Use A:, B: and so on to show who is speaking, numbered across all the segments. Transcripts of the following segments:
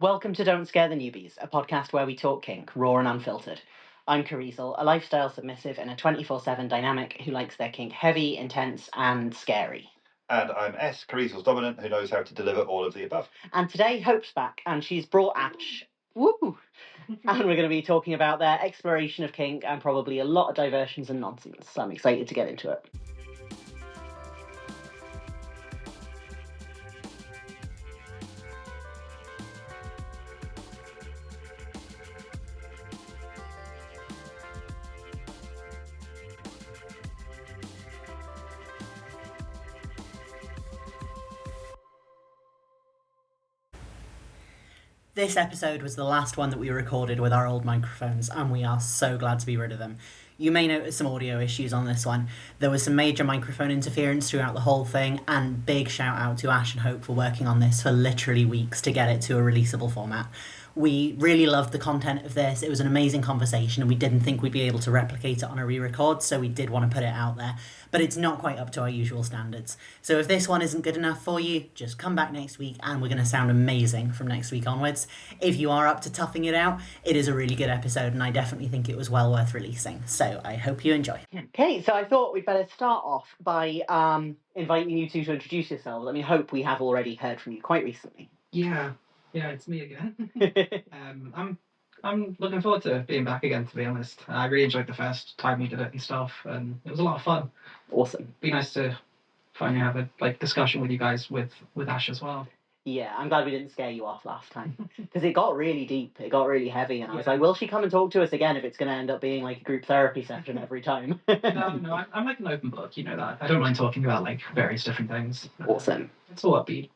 A: Welcome to Don't Scare the Newbies, a podcast where we talk kink, raw and unfiltered. I'm Carizel, a lifestyle submissive and a 24/7 dynamic who likes their kink heavy, intense, and scary.
B: And I'm S, Carizel's dominant, who knows how to deliver all of the above.
A: And today, Hope's back, and she's brought Ash. Woo! And we're going to be talking about their exploration of kink and probably a lot of diversions and nonsense. So I'm excited to get into it. This episode was the last one that we recorded with our old microphones, and we are so glad to be rid of them. You may notice some audio issues on this one. There was some major microphone interference throughout the whole thing, and big shout out to Ash and Hope for working on this for literally weeks to get it to a releasable format. We really loved the content of this. It was an amazing conversation, and we didn't think we'd be able to replicate it on a re-record, so we did want to put it out there. But it's not quite up to our usual standards. So if this one isn't good enough for you, just come back next week, and we're going to sound amazing from next week onwards. If you are up to toughing it out, it is a really good episode, and I definitely think it was well worth releasing. So I hope you enjoy. Okay, so I thought we'd better start off by inviting you two to introduce yourselves. I mean, Hope, we have already heard from you quite recently.
C: Yeah, it's me again. I'm looking forward to being back again, to be honest. I really enjoyed the first time we did it and stuff, and it was a lot of fun.
A: Awesome.
C: Be nice to finally have a discussion with you guys with Ash as well.
A: Yeah, I'm glad we didn't scare you off last time, because it got really deep, it got really heavy, and I was like, will she come and talk to us again if it's going to end up being like a group therapy session every time?
C: No, I'm like an open book, you know that. I don't mind talking about like various different things.
A: Awesome.
C: It's all upbeat.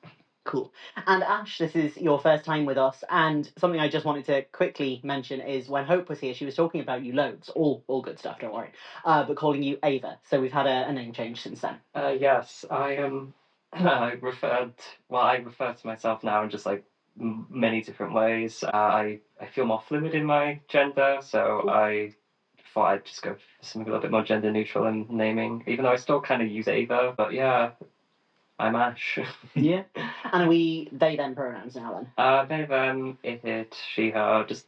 A: Cool. And Ash, this is your first time with us, and something I just wanted to quickly mention is when Hope was here, she was talking about you loads, all good stuff, don't worry, but calling you Ava, so we've had a name change since then.
D: Yes, I am. I refer to myself now in just like many different ways. I feel more fluid in my gender, so
A: Cool.
D: I thought I'd just go for something a little bit more gender neutral in naming, even though I still kind of use Ava. But yeah, I'm Ash.
A: Yeah. And are we they them pronouns now then?
D: They, them, it, she, her, just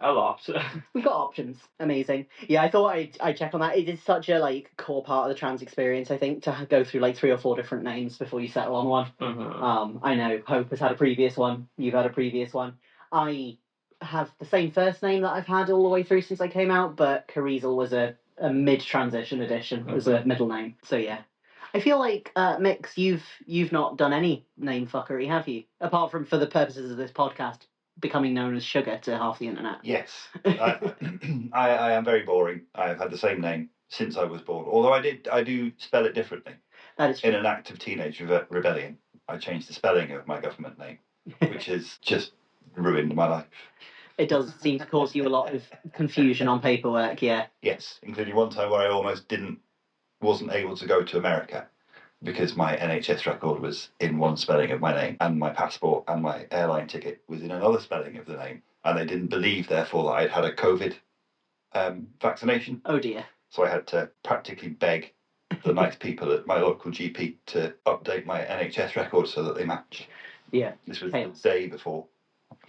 D: a lot.
A: We've got options. Amazing. Yeah, I thought I'd check on that. It is such a like core part of the trans experience, I think, to go through like 3 or 4 different names before you settle on one.
D: Mm-hmm.
A: I know Hope has had a previous one. You've had a previous one. I have the same first name that I've had all the way through since I came out, but Carizel was a mid-transition addition. It was a middle name. So yeah. I feel like, Mix, you've not done any name fuckery, have you? Apart from, for the purposes of this podcast, becoming known as Sugar to half the internet.
B: Yes, I am very boring. I have had the same name since I was born, although I do spell it differently.
A: That is true.
B: In an act of teenage rebellion, I changed the spelling of my government name, which has just ruined my life.
A: It does seem to cause you a lot of confusion on paperwork, yeah.
B: Yes, including one time where I almost wasn't able to go to America because my NHS record was in one spelling of my name, and my passport and my airline ticket was in another spelling of the name, and they didn't believe, therefore, that I'd had a COVID vaccination.
A: Oh dear.
B: So I had to practically beg the nice people at my local GP to update my NHS record so that they match.
A: Yeah.
B: This was the day before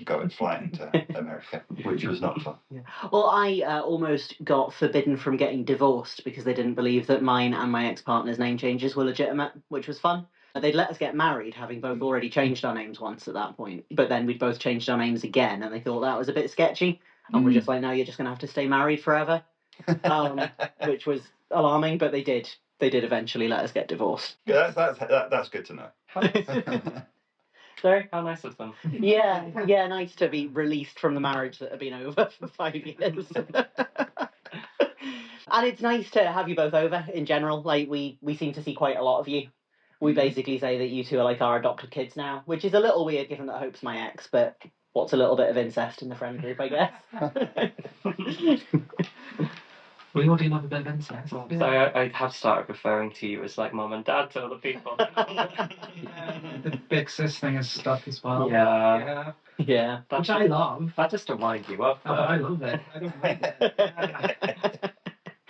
B: going flying to America, which was not fun.
A: Yeah. Well, I almost got forbidden from getting divorced because they didn't believe that mine and my ex-partner's name changes were legitimate, which was fun. They'd let us get married, having both already changed our names once at that point, but then we'd both changed our names again, and they thought that was a bit sketchy, and we're just like, no, you're just going to have to stay married forever, which was alarming, but they did eventually let us get divorced.
B: Yeah, that's good to know.
A: Sorry?
D: How nice of them.
A: Yeah, nice to be released from the marriage that had been over for 5 years. And it's nice to have you both over in general. Like, we seem to see quite a lot of you. We basically say that you two are like our adopted kids now, which is a little weird given that Hope's my ex, but what's a little bit of incest in the friend group, I guess.
C: We already love a bit of incest.
D: So I have started referring to you as like mum and dad to other people.
C: The big sis thing is stuck as well.
D: Yeah.
A: Yeah.
C: Which I love.
D: That just to wind you up.
C: I love it. I don't mind it.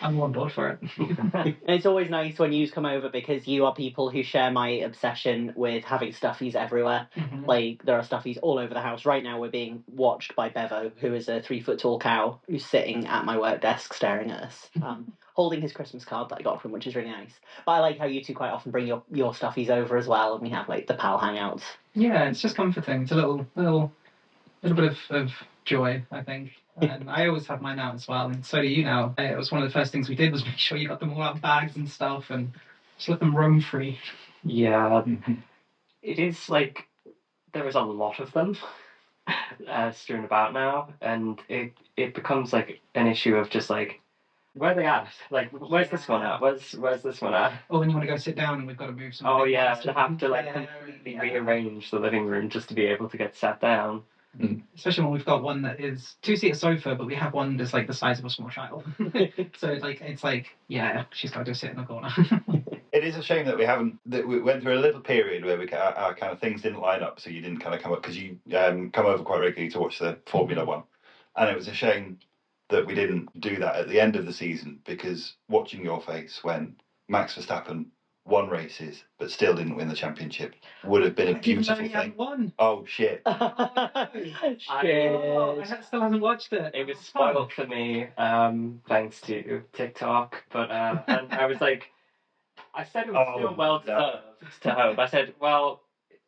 C: I'm on board for it.
A: And it's always nice when you come over because you are people who share my obsession with having stuffies everywhere.
C: Mhm.
A: Like, there are stuffies all over the house. Right now, we're being watched by Bevo, who is a 3 foot tall cow who's sitting at my work desk staring at us, holding his Christmas card that I got from him, which is really nice. But I like how you two quite often bring your stuffies over as well, and we have like the pal hangouts.
C: Yeah, it's just comforting. It's a little bit of joy, I think. And I always have mine out as well, and so do you now. It was one of the first things we did was make sure you got them all out of bags and stuff, and just let them roam free.
D: Yeah, it is like there is a lot of them strewn about now, and it becomes like an issue of just like where are they at? Like where's this one at? Where's this one at?
C: Oh, when you want to go sit down and we've got to move some.
D: Oh
C: big
D: yeah,
C: things
D: to have to like completely rearrange the living room just to be able to get sat down.
C: Especially when we've got one that is 2-seater sofa, but we have one that's like the size of a small child. So it's like yeah, she's got to go sit in the corner.
B: It is a shame that we went through a little period where our kind of things didn't line up, so you didn't kind of come up, because you come over quite regularly to watch the Formula One, and it was a shame that we didn't do that at the end of the season, because watching your face when Max Verstappen won races but still didn't win the championship would have been a beautiful thing.
C: Won.
B: Oh shit!
C: I still haven't watched it.
D: It was spoiled for me, thanks to TikTok. But and I was like, I said it was still well deserved to hope. I said, well,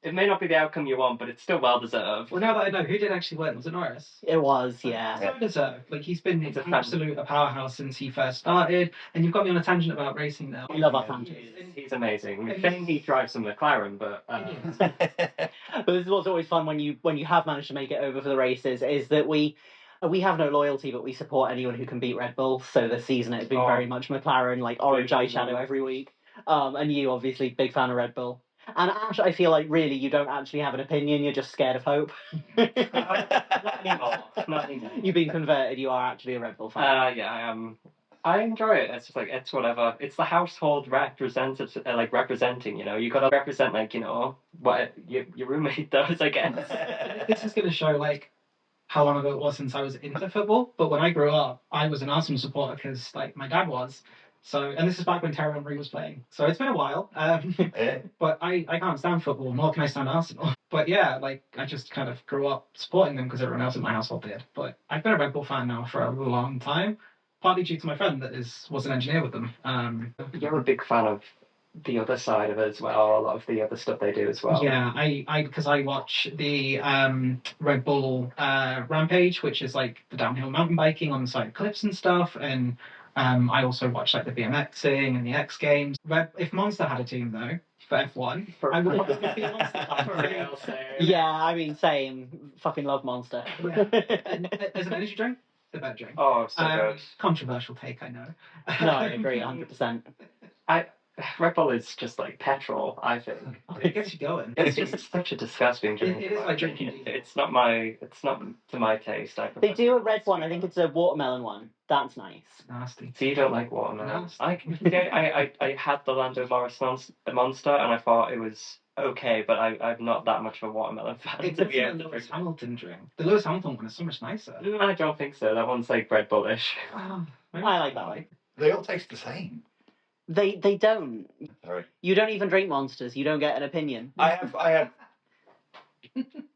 D: it may not be the outcome you want, but it's still well deserved.
C: Well, now that I know, who did actually win? Was it Norris?
A: It was, yeah.
C: So deserved. Like, he's been an absolute powerhouse since he first started, and you've got me on a tangent about racing now.
A: We love our tangents.
D: He's amazing. I think he drives a McLaren, but
A: But this is what's always fun when you have managed to make it over for the races, is that we have no loyalty, but we support anyone who can beat Red Bull. So this season it's been very much McLaren, like orange eyeshadow every week. And you, obviously, big fan of Red Bull. And Ash, I feel like really you don't actually have an opinion, you're just scared of hope.
D: not anymore. Not anymore.
A: You've been converted, you are actually a Red Bull fan.
D: Yeah, I am. I enjoy it. It's just like, it's whatever. It's the household represented, like representing, you know. You gotta represent, like, you know, what your roommate does, I guess.
C: This is going to show, like, how long ago it was since I was into football. But when I grew up, I was an Arsenal supporter because, like, my dad was. So, and this is back when Terry Henry was playing. So it's been a while. But I can't stand football, nor can I stand Arsenal. But yeah, like, I just kind of grew up supporting them because everyone else in my household did. But I've been a Red Bull fan now for a long time, partly due to my friend that was an engineer with them.
D: You're a big fan of the other side of it as well, a lot of the other stuff they do as well.
C: Yeah, because I watch the Red Bull Rampage, which is like the downhill mountain biking on the side of cliffs and stuff, and I also watch like the BMXing and the X Games. If Monster had a team though for F1, I would probably be a Monster fan.
D: For real, same.
A: Yeah, I mean, same. Fucking love Monster.
C: Yeah. And as an energy drink, the better drink.
D: Oh, so good.
C: Controversial take, I know.
A: No, I agree, 100%.
D: Red Bull is just like petrol, I think.
C: It gets you going.
D: It's just such a disgusting drink.
C: It is like drinking.
D: It's not to my taste.
A: They do a red one. I think it's a watermelon one. That's nice.
C: Nasty.
D: So you don't like watermelon?
C: Nasty.
D: I had the Lando Norris Monster, and I thought it was okay, but I'm not that much of a watermelon fan.
C: It's
D: to be
C: a
D: able to
C: Lewis
D: drink.
C: Hamilton drink. The Lewis Hamilton one is so much nicer.
D: I don't think so. That one's like Red Bullish.
C: Oh,
A: I like that one.
B: They all taste the same.
A: They don't.
B: Sorry.
A: You don't even drink Monsters. You don't get an opinion.
B: I have.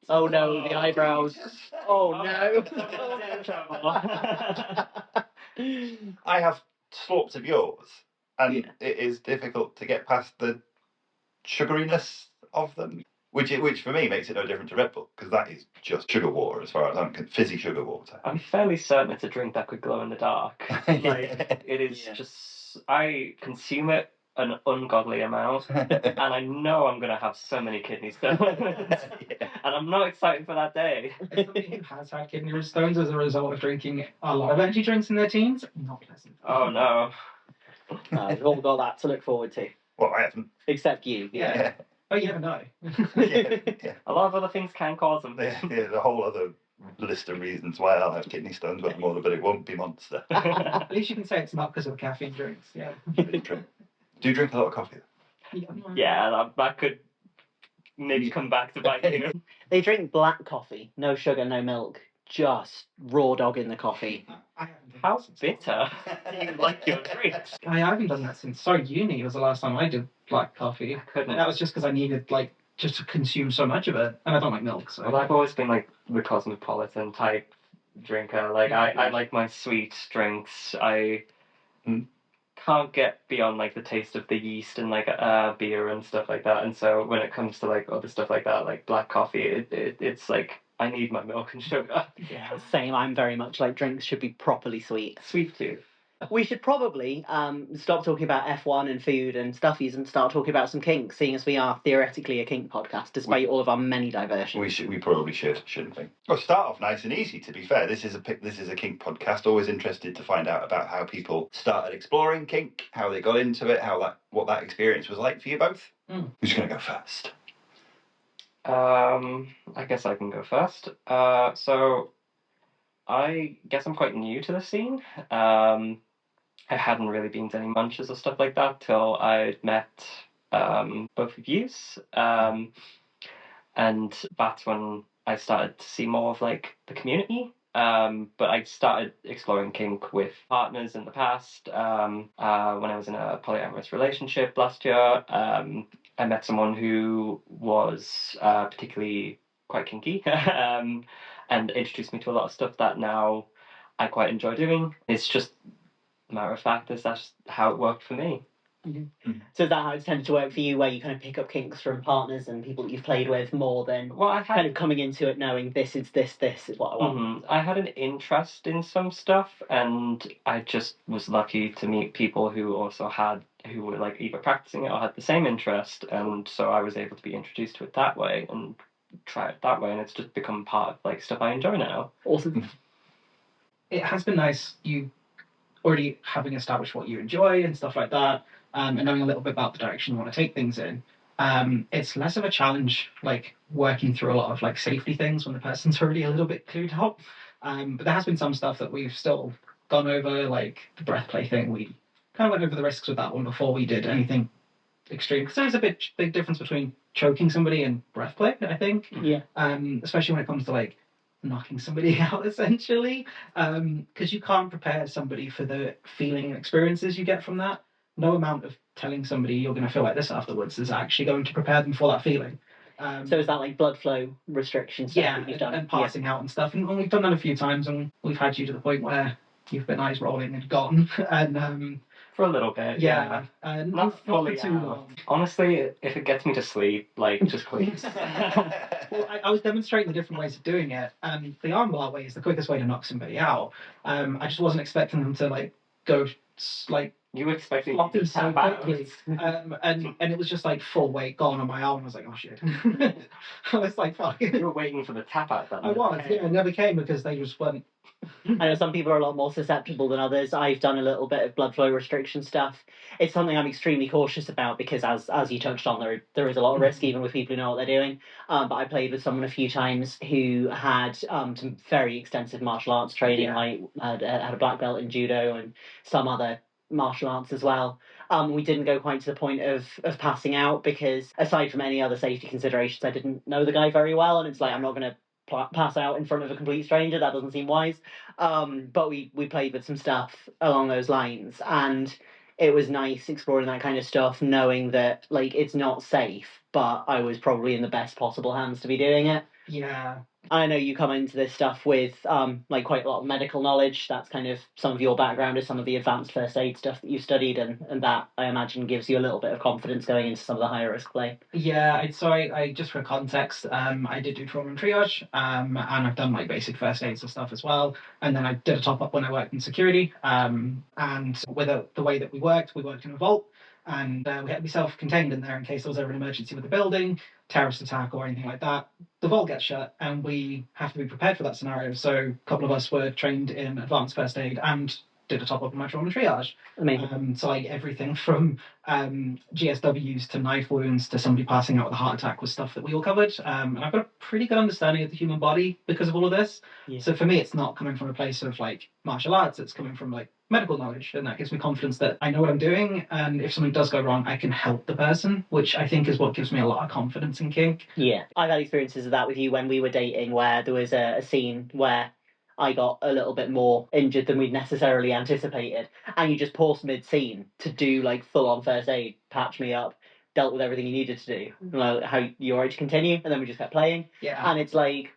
A: Oh no, the eyebrows. Oh no.
B: I have slorps of yours, and it is difficult to get past the sugariness of them, which for me makes it no different to Red Bull, because that is just sugar water as far as I'm concerned, fizzy sugar water.
D: I'm fairly certain it's a drink that could glow in the dark. Like, it is just. I consume it an ungodly amount, and I know I'm going to have so many kidney stones, and I'm not excited for that day.
C: As somebody who has had kidney stones as a result of drinking a lot of energy drinks in their teens, not pleasant.
D: Oh no.
A: We've all got that to look forward to.
B: Well, I haven't.
A: Except you.
C: Yeah. Oh, you never know.
B: Yeah.
D: A lot of other things can cause them.
B: There's a whole other list of reasons why I'll have kidney stones, but it won't be Monster.
C: At least you can say it's not because of the caffeine drinks. Yeah.
B: Do you drink a lot of coffee?
D: Yeah, that could maybe come back to bite you.
A: They drink black coffee, no sugar, no milk, just raw dog in the coffee.
C: I haven't
D: How bitter do you like your drinks?
C: I haven't done that since uni was the last time I did black coffee.
D: I couldn't.
C: And that was just because I needed like just to consume so much of it, and I don't like milk. So
D: Well, I've always been like the cosmopolitan type drinker. Like I like my sweet drinks. I can't get beyond like the taste of the yeast and like beer and stuff like that. And so when it comes to like other stuff like that, like black coffee, it's like I need my milk and sugar.
A: Yeah, same. I'm very much like drinks should be properly sweet.
D: Sweet tooth.
A: We should probably stop talking about F1 and food and stuffies and start talking about some kinks, seeing as we are theoretically a kink podcast, despite all of our many diversions.
B: We probably shouldn't we? Well, start off nice and easy. To be fair, this is a kink podcast. Always interested to find out about how people started exploring kink, how they got into it, what that experience was like for you both. Who's going to go first?
D: I guess I can go first. So I guess I'm quite new to the scene. I hadn't really been to any munches or stuff like that till I met both of yous. And that's when I started to see more of like the community. But I started exploring kink with partners in the past. When I was in a polyamorous relationship last year, I met someone who was particularly quite kinky and introduced me to a lot of stuff that now I quite enjoy doing. It's just a matter of fact, that's how it worked for me.
A: So is that how it's tended to work for you, where you kind of pick up kinks from partners and people that you've played with more than kind of coming into it knowing this is what I want?
D: I had an interest in some stuff, and I just was lucky to meet people who were like either practicing it or had the same interest, and so I was able to be introduced to it that way and try it that way, and it's just become part of like stuff I enjoy now.
A: Awesome.
C: it has been nice you already having established what you enjoy and stuff like that, and knowing a little bit about the direction you want to take things in. It's less of a challenge, like working through a lot of like safety things when the person's already a little bit clued up. But there has been some stuff that we've still gone over, like the breath play thing. We kind of went over the risks with that one before we did anything extreme, because there's a big difference between choking somebody and breath play, I think.
A: Yeah.
C: Especially when it comes to like knocking somebody out, essentially, because you can't prepare somebody for the feeling and experiences you get from that. No amount of telling somebody you're going to feel like this afterwards is actually going to prepare them for that feeling.
A: So is that like blood flow restrictions?
C: Yeah,
A: that you've done?
C: and passing out and stuff, and we've done that a few times, and we've had you to the point where you've been eyes rolling and gone, and
D: for a little bit,
C: yeah,
D: not fully
C: for too long.
D: Honestly, if it gets me to sleep, like just please.
C: Well, I was demonstrating the different ways of doing it, and the armbar way is the quickest way to knock somebody out. I just wasn't expecting them to like go like.
D: You were expecting
C: floppy
D: to
C: so
D: tap
C: quickly, and it was just like full weight gone on my arm. I was like, oh shit! I was like, fuck.
D: You were waiting for the tap out. That
C: I was, yeah, it never came because they just weren't.
A: I know some people are a lot more susceptible than others. I've done a little bit of blood flow restriction stuff. It's something I'm extremely cautious about because, as you touched on, there is a lot of risk even with people who know what they're doing. But I played with someone a few times who had some very extensive martial arts training, like had a black belt in judo and some other martial arts as well. We didn't go quite to the point of passing out because, aside from any other safety considerations, I didn't know the guy very well, and it's like I'm not going to pass out in front of a complete stranger. That doesn't seem wise. But we played with some stuff along those lines, and it was nice exploring that kind of stuff, knowing that like it's not safe, but I was probably in the best possible hands to be doing it.
C: Yeah.
A: I know you come into this stuff with like quite a lot of medical knowledge. That's kind of some of your background is some of the advanced first aid stuff that you've studied, and that I imagine gives you a little bit of confidence going into some of the higher risk play.
C: Yeah, so I just for context, I did do trauma and triage, and I've done like basic first aids and stuff as well. And then I did a top up when I worked in security. And with the way that we worked in a vault, and we had to be self-contained in there in case there was ever an emergency with the building, terrorist attack or anything like that. The vault gets shut and we have to be prepared for that scenario. So a couple of us were trained in advanced first aid and did a top up in my trauma triage.
A: Amazing.
C: So like everything from GSWs to knife wounds to somebody passing out with a heart attack was stuff that we all covered. And I've got a pretty good understanding of the human body because of all of this.
A: Yeah.
C: So for me, it's not coming from a place of like martial arts. It's coming from like medical knowledge, and that gives me confidence that I know what I'm doing, and if something does go wrong, I can help the person, which I think is what gives me a lot of confidence in kink.
A: Yeah, I've had experiences of that with you when we were dating, where there was a scene where I got a little bit more injured than we'd necessarily anticipated. And you just paused mid-scene to do like full-on first aid, patch me up, dealt with everything you needed to do. Like, how you all right to continue? And then we just kept playing.
C: Yeah.
A: And it's like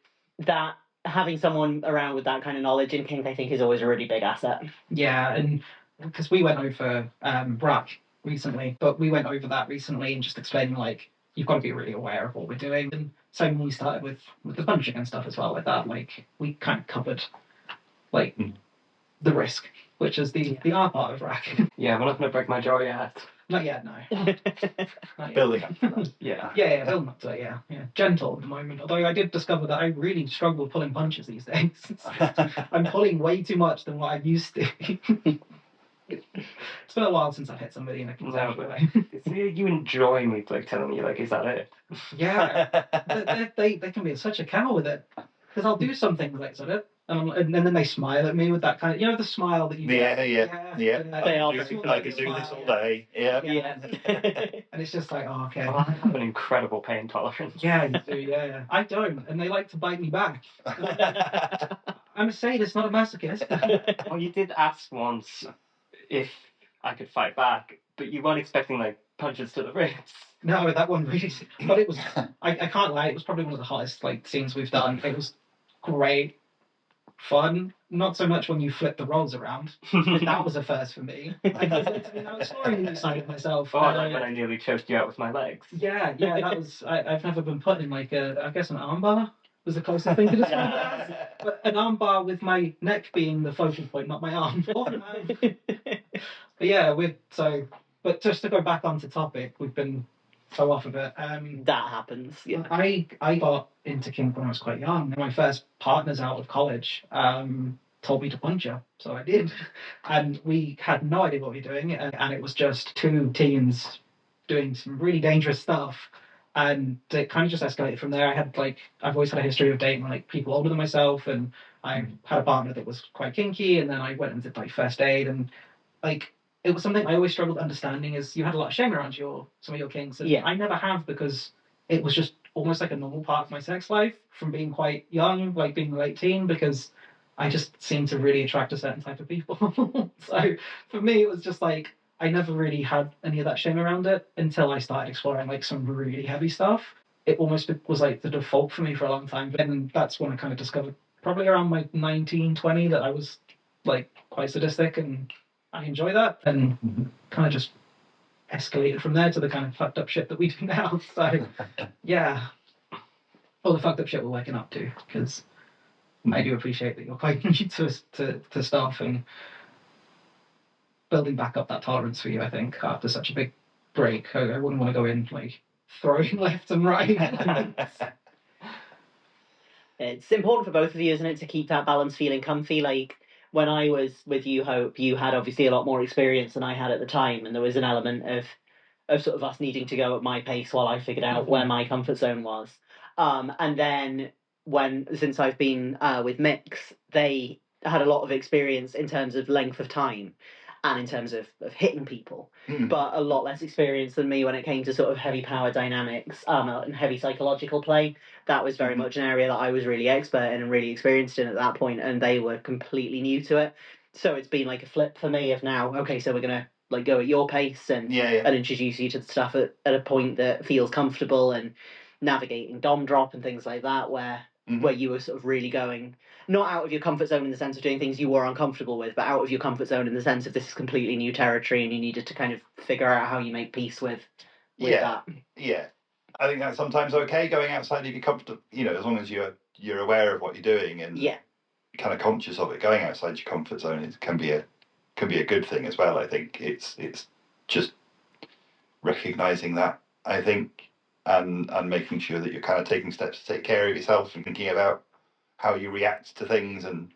A: that, having someone around with that kind of knowledge in kink, I think, is always a really big asset.
C: Yeah, and because we went over Brack recently, but we went over that recently and just explaining like you've got to be really aware of what we're doing. And same when we started with the punching and stuff as well, like that. Like we kind of covered like the risk, which is the R part of Brack.
D: Yeah, we're not going to break my jaw yet.
C: Not yet, no. Not yet.
B: Building up to that.
D: Yeah.
C: Yeah, building up to it, yeah. Gentle at the moment. Although I did discover that I really struggle pulling punches these days. I'm pulling way too much than what I used to. It's been a while since I've hit somebody in a consensual way.
D: See, you enjoy me like telling me like, is that it?
C: Yeah, they can be such a cow with it. Because I'll do something like, is that it? And then they smile at me with that kind of, the smile that you get.
B: Yeah.
A: They are
B: I could do this all day. Yeah.
C: And it's just like, oh, okay.
D: Well, I have an incredible pain tolerance.
C: Yeah, you do, yeah. I don't, and they like to bite me back. I'm a sadist, not a masochist.
D: Well, you did ask once if I could fight back, but you weren't expecting like punches to the wrist.
C: No, that one really. But it was. I can't lie. It was probably one of the hottest like scenes we've done. It was great, fun. Not so much when you flip the rolls around. That was a first for me. I was exploring the new side of myself.
D: Oh, like when I nearly choked you out with my legs.
C: Yeah, that was. I've never been put in like I guess an armbar was the closest thing to describe it as. But an armbar with my neck being the focal point, not my arm. But yeah, But just to go back onto topic, we've been so off of it.
A: That happens. Yeah.
C: I got into kink when I was quite young. My first partners out of college told me to punch her, so I did. And we had no idea what we were doing, and it was just two teens doing some really dangerous stuff. And it kind of just escalated from there. I've always had a history of dating like people older than myself, and I had a partner that was quite kinky, and then I went and did like first aid, and like it was something I always struggled understanding is you had a lot of shame around some of your kinks, and I never have because it was just almost like a normal part of my sex life from being quite young, like being late teen, because I just seemed to really attract a certain type of people. So for me, it was just like I never really had any of that shame around it until I started exploring like some really heavy stuff. It almost was like the default for me for a long time. But then that's when I kind of discovered, probably around my 19, 20, that I was like quite sadistic and I enjoy that. And kind of just escalated from there to the kind of fucked up shit that we do now. So yeah, all the fucked up shit we're waking up to, because I do appreciate that you're quite new to stuff and building back up that tolerance for you. I think after such a big break, I wouldn't want to go in like throwing left and right.
A: It's important for both of you, isn't it, to keep that balance feeling comfy? Like when I was with you, Hope, you had obviously a lot more experience than I had at the time, and there was an element of sort of us needing to go at my pace while I figured out where my comfort zone was. And then since I've been with Mix, they had a lot of experience in terms of length of time and in terms of hitting people, but a lot less experience than me when it came to sort of heavy power dynamics and heavy psychological play. That was very much an area that I was really expert in and really experienced in at that point, and they were completely new to it. So it's been like a flip for me of now, okay, so we're gonna like go at your pace and introduce you to the stuff at a point that feels comfortable, and navigating dom drop and things like that, where you were sort of really going not out of your comfort zone in the sense of doing things you were uncomfortable with, but out of your comfort zone in the sense of this is completely new territory and you needed to kind of figure out how you make peace with that.
B: Yeah. I think that's sometimes okay, going outside of your comfort, as long as you're aware of what you're doing and kind of conscious of it. Going outside your comfort zone can be a good thing as well. I think it's just recognizing that, I think, and making sure that you're kind of taking steps to take care of yourself and thinking about how you react to things and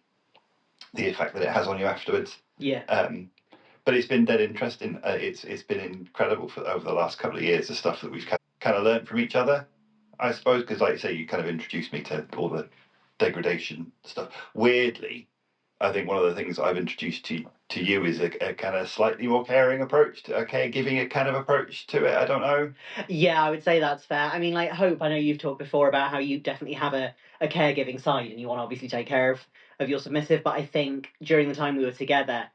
B: the effect that it has on you afterwards. But it's been dead interesting. It's been incredible over the last couple of years, the stuff that we've kind of learned from each other, I suppose, because like you say, you kind of introduced me to all the degradation stuff. Weirdly, I think one of the things I've introduced to you is a kind of slightly more caring approach, to a caregiving kind of approach to it. I don't know.
A: Yeah, I would say that's fair. I mean, like, Hope, I know you've talked before about how you definitely have a caregiving side and you want to obviously take care of your submissive, but I think during the time we were together,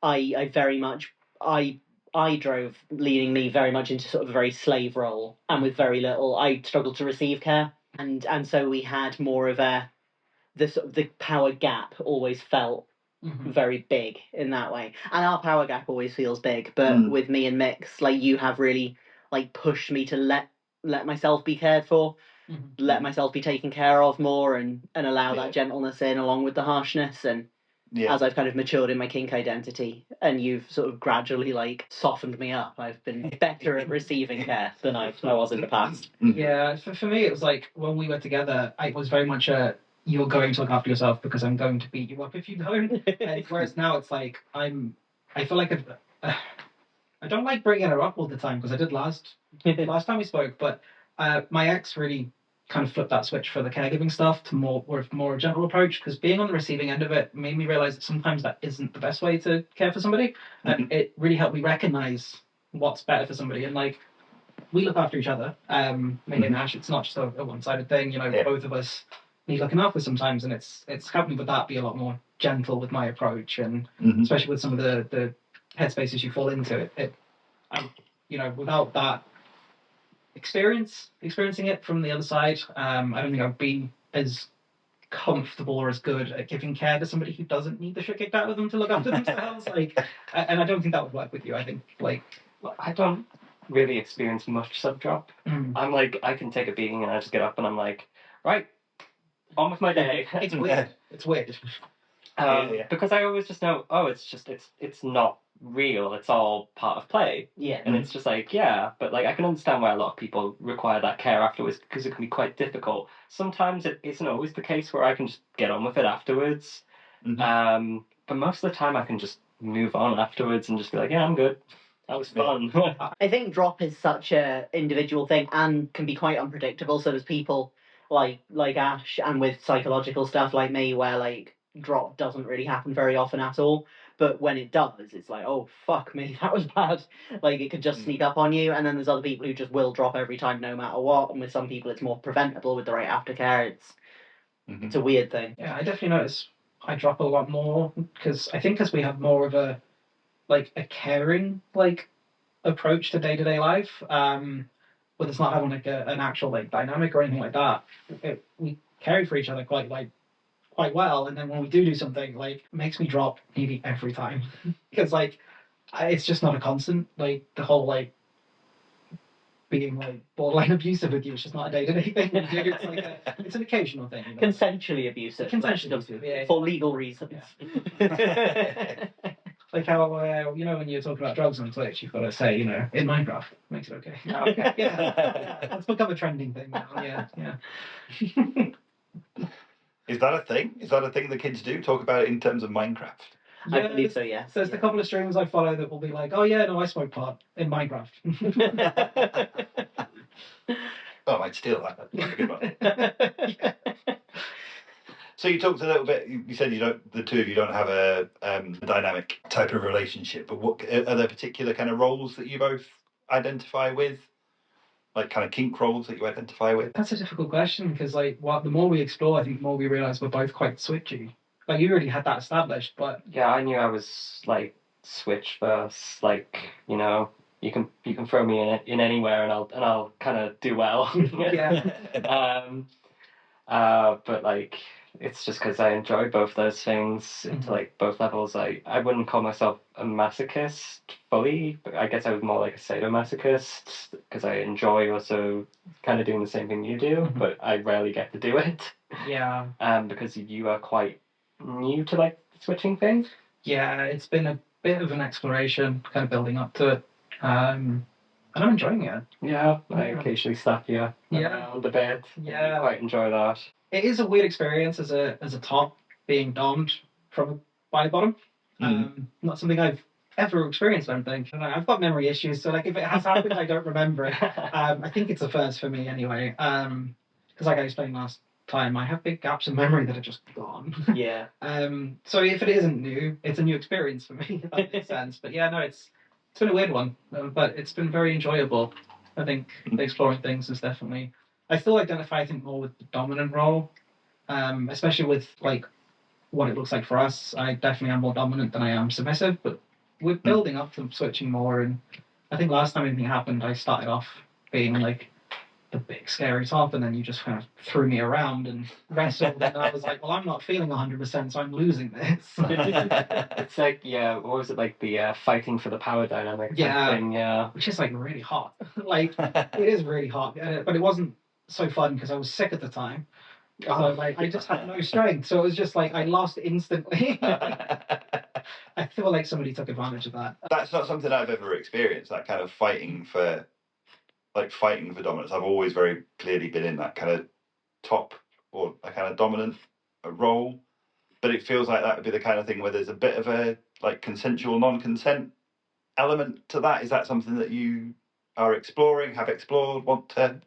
A: I very much I drove, leading me very much into sort of a very slave role, and with very little, I struggled to receive care, and so we had more of the sort of the power gap always felt very big in that way, and our power gap always feels big. But with me and Mix, like, you have really like pushed me to let myself be cared for, let myself be taken care of more, and allow that gentleness in along with the harshness. And as I've kind of matured in my kink identity, and you've sort of gradually like softened me up, I've been better at receiving care than I was in the past.
C: Yeah, for me, it was like when we were together, I was very much you're going to look after yourself because I'm going to beat you up if you don't. And whereas now it's like I feel like I don't like bringing her up all the time because I did last time we spoke, but my ex really kind of flipped that switch for the caregiving stuff to more a gentle approach, because being on the receiving end of it made me realize that sometimes that isn't the best way to care for somebody, and it really helped me recognize what's better for somebody. And like, we look after each other, me and Ash. It's not just a one-sided thing, you know. Both of us need looking after sometimes, and it's helped me with that, be a lot more gentle with my approach, and especially with some of the headspaces you fall into it. You know, without that experiencing it from the other side, I don't think I've been as comfortable or as good at giving care to somebody who doesn't need the shit kicked out of them to look after themselves. Like, and I don't think that would work with you. I think, like,
D: I don't really experience much sub drop. I'm like, I can take a beating and I just get up and I'm like, right, on with my day.
C: It's weird. It's weird.
D: Because I always just know, oh, it's not real. It's all part of play.
A: Yeah.
D: And it's just like, yeah, but like I can understand why a lot of people require that care afterwards, because it can be quite difficult. Sometimes it isn't always the case where I can just get on with it afterwards. But most of the time I can just move on afterwards and just be like, yeah, I'm good. That was fun.
A: I think drop is such a individual thing and can be quite unpredictable. So there's people like Ash, and with psychological stuff like me, where like drop doesn't really happen very often at all. But when it does, it's like, oh fuck me, that was bad. Like, it could just sneak up on you. And then there's other people who just will drop every time, no matter what. And with some people, it's more preventable with the right aftercare. It's a weird thing.
C: Yeah, I definitely notice I drop a lot more because I think as we have more of a caring like approach to day-to-day life, but it's not having like an actual like dynamic or anything like that. We carry for each other quite well, and then when we do something, like, it makes me drop nearly every time because like it's just not a constant. Like, the whole like being like borderline abusive with you, it's just not a day-to-day thing. It's like it's an occasional thing. You know?
A: Consensually abusive.
C: Consensually abusive, yeah.
A: For legal reasons.
C: Yeah. Like how, you know, when you're talking about drugs on Twitch, you've got to say, you know, in Minecraft, makes it okay.
D: Okay.
C: Yeah. That's become a trending thing now. Yeah.
B: Is that a thing? Is that a thing the kids do? Talk about it in terms of Minecraft?
A: I believe so, yes.
C: There's a couple of streamers I follow that will be like, oh yeah, no, I smoke pot in Minecraft.
B: Oh, I might steal that. That's a good one. So you talked a little bit. You said the two of you don't have a dynamic type of relationship. But what are there particular kind of roles that you both identify with, like kind of kink roles that you identify with?
C: That's a difficult question because, like, the more we explore, I think the more we realise we're both quite switchy. Like, you already had that established, but
D: yeah, I knew I was like switch first. Like, you know, you can throw me in anywhere and I'll kind of do well.
C: Yeah.
D: But like, it's just because I enjoy both those things to like both levels. I wouldn't call myself a masochist fully, but I guess I was more like a sadomasochist because I enjoy also kind of doing the same thing you do, but I rarely get to do it.
C: Yeah.
D: Because you are quite new to like the switching thing.
C: Yeah, it's been a bit of an exploration, kind of building up to it. And I'm enjoying it.
D: Yeah, I occasionally slap you around a bit.
C: Yeah.
D: I quite enjoy that.
C: It is a weird experience as a top being dommed by the bottom. Not something I've ever experienced, I don't think. I don't know, I've got memory issues, so like if it has happened, I don't remember it. I think it's a first for me anyway. Because like I explained last time, I have big gaps in memory that are just gone.
A: Yeah.
C: So if it isn't new, it's a new experience for me, if that makes sense. But yeah, no, it's been a weird one, but it's been very enjoyable. I think exploring things is definitely. I still identify, I think, more with the dominant role, especially with like what it looks like for us. I definitely am more dominant than I am submissive, but we're building up to switching more. And I think last time anything happened, I started off being like the big scary top, and then you just kind of threw me around and wrestled, and I was like, well, I'm not feeling 100%, so I'm losing this.
D: It's like, yeah, what was it, like the fighting for the power dynamic type
C: Yeah.
D: thing, yeah.
C: Which is like really hot. Like it is really hot, but it wasn't so fun because I was sick at the time. So like I just had no strength, so it was just like I lost instantly. I feel like somebody took advantage of that.
B: That's not something I've ever experienced. That kind of fighting for dominance. I've always very clearly been in that kind of top or a kind of dominant role, but it feels like that would be the kind of thing where there's a bit of a like consensual non-consent element to that. Is that something that you are exploring, have explored, want to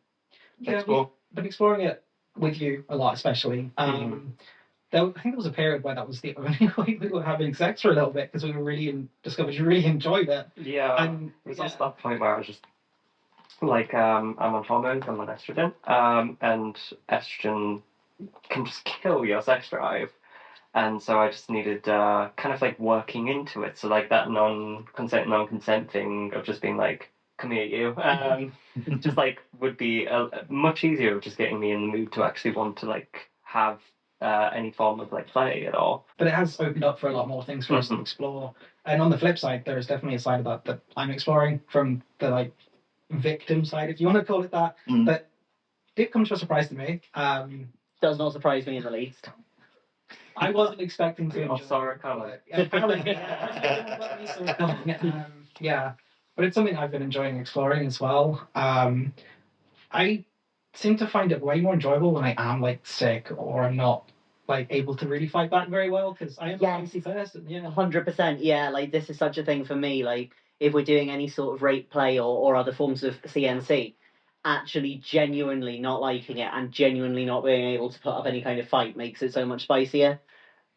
B: explore?
C: I've been exploring it with you a lot, especially. I think there was a period where that was the only way we were having sex for a little bit because we were really discovered you really enjoyed it.
D: Yeah,
C: And
D: it was also that point where I was just like, I'm on hormones, I'm on estrogen, and estrogen can just kill your sex drive. And so I just needed kind of like working into it. So like that non-consent thing of just being like, come here, you. Just like would be much easier of just getting me in the mood to actually want to like have any form of like play at all.
C: But it has opened up for a lot more things for us to explore. And on the flip side, there is definitely a side of that I'm exploring from the like victim side, if you want to call it that. That did come to a surprise to me.
A: Does not surprise me in the least.
C: I wasn't expecting to.
D: I saw it coming.
C: Yeah, but it's something I've been enjoying exploring as well. I seem to find it way more enjoyable when I am like sick or I'm not like able to really fight back very well because I am a fancy person. Yeah,
A: 100%. Yeah, like this is such a thing for me. Like if we're doing any sort of rate play or other forms of CNC, actually genuinely not liking it and genuinely not being able to put up any kind of fight makes it so much spicier.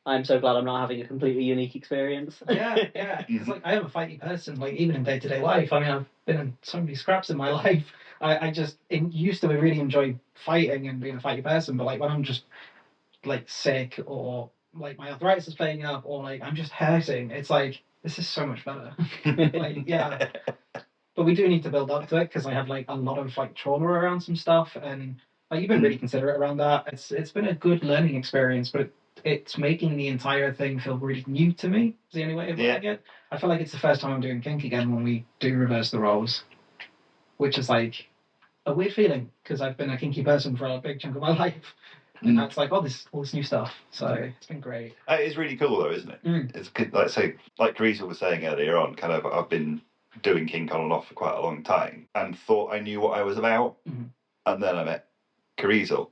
A: I'm so glad I'm not having a completely unique experience.
C: yeah. Because like I am a fighty person. Like even in day-to-day life, I mean, I've been in so many scraps in my life. I just used to really enjoy fighting and being a fighty person, but like when I'm just like sick or like my arthritis is playing up or like I'm just hurting, it's like this is so much better. Like yeah. But we do need to build up to it because I have like a lot of like trauma around some stuff, and like you've been really considerate around that. It's been a good learning experience, but it's making the entire thing feel really new to me. Is the only way of putting it. I feel like it's the first time I'm doing kink again when we do reverse the roles, which is like a weird feeling because I've been a kinky person for a big chunk of my life. And now it's like, all this new stuff. So it's been great.
B: It is really cool though, isn't it? It's good, like Teresa was saying earlier on, kind of I've been doing kink on and off for quite a long time and thought I knew what I was about. And then I met Carizel,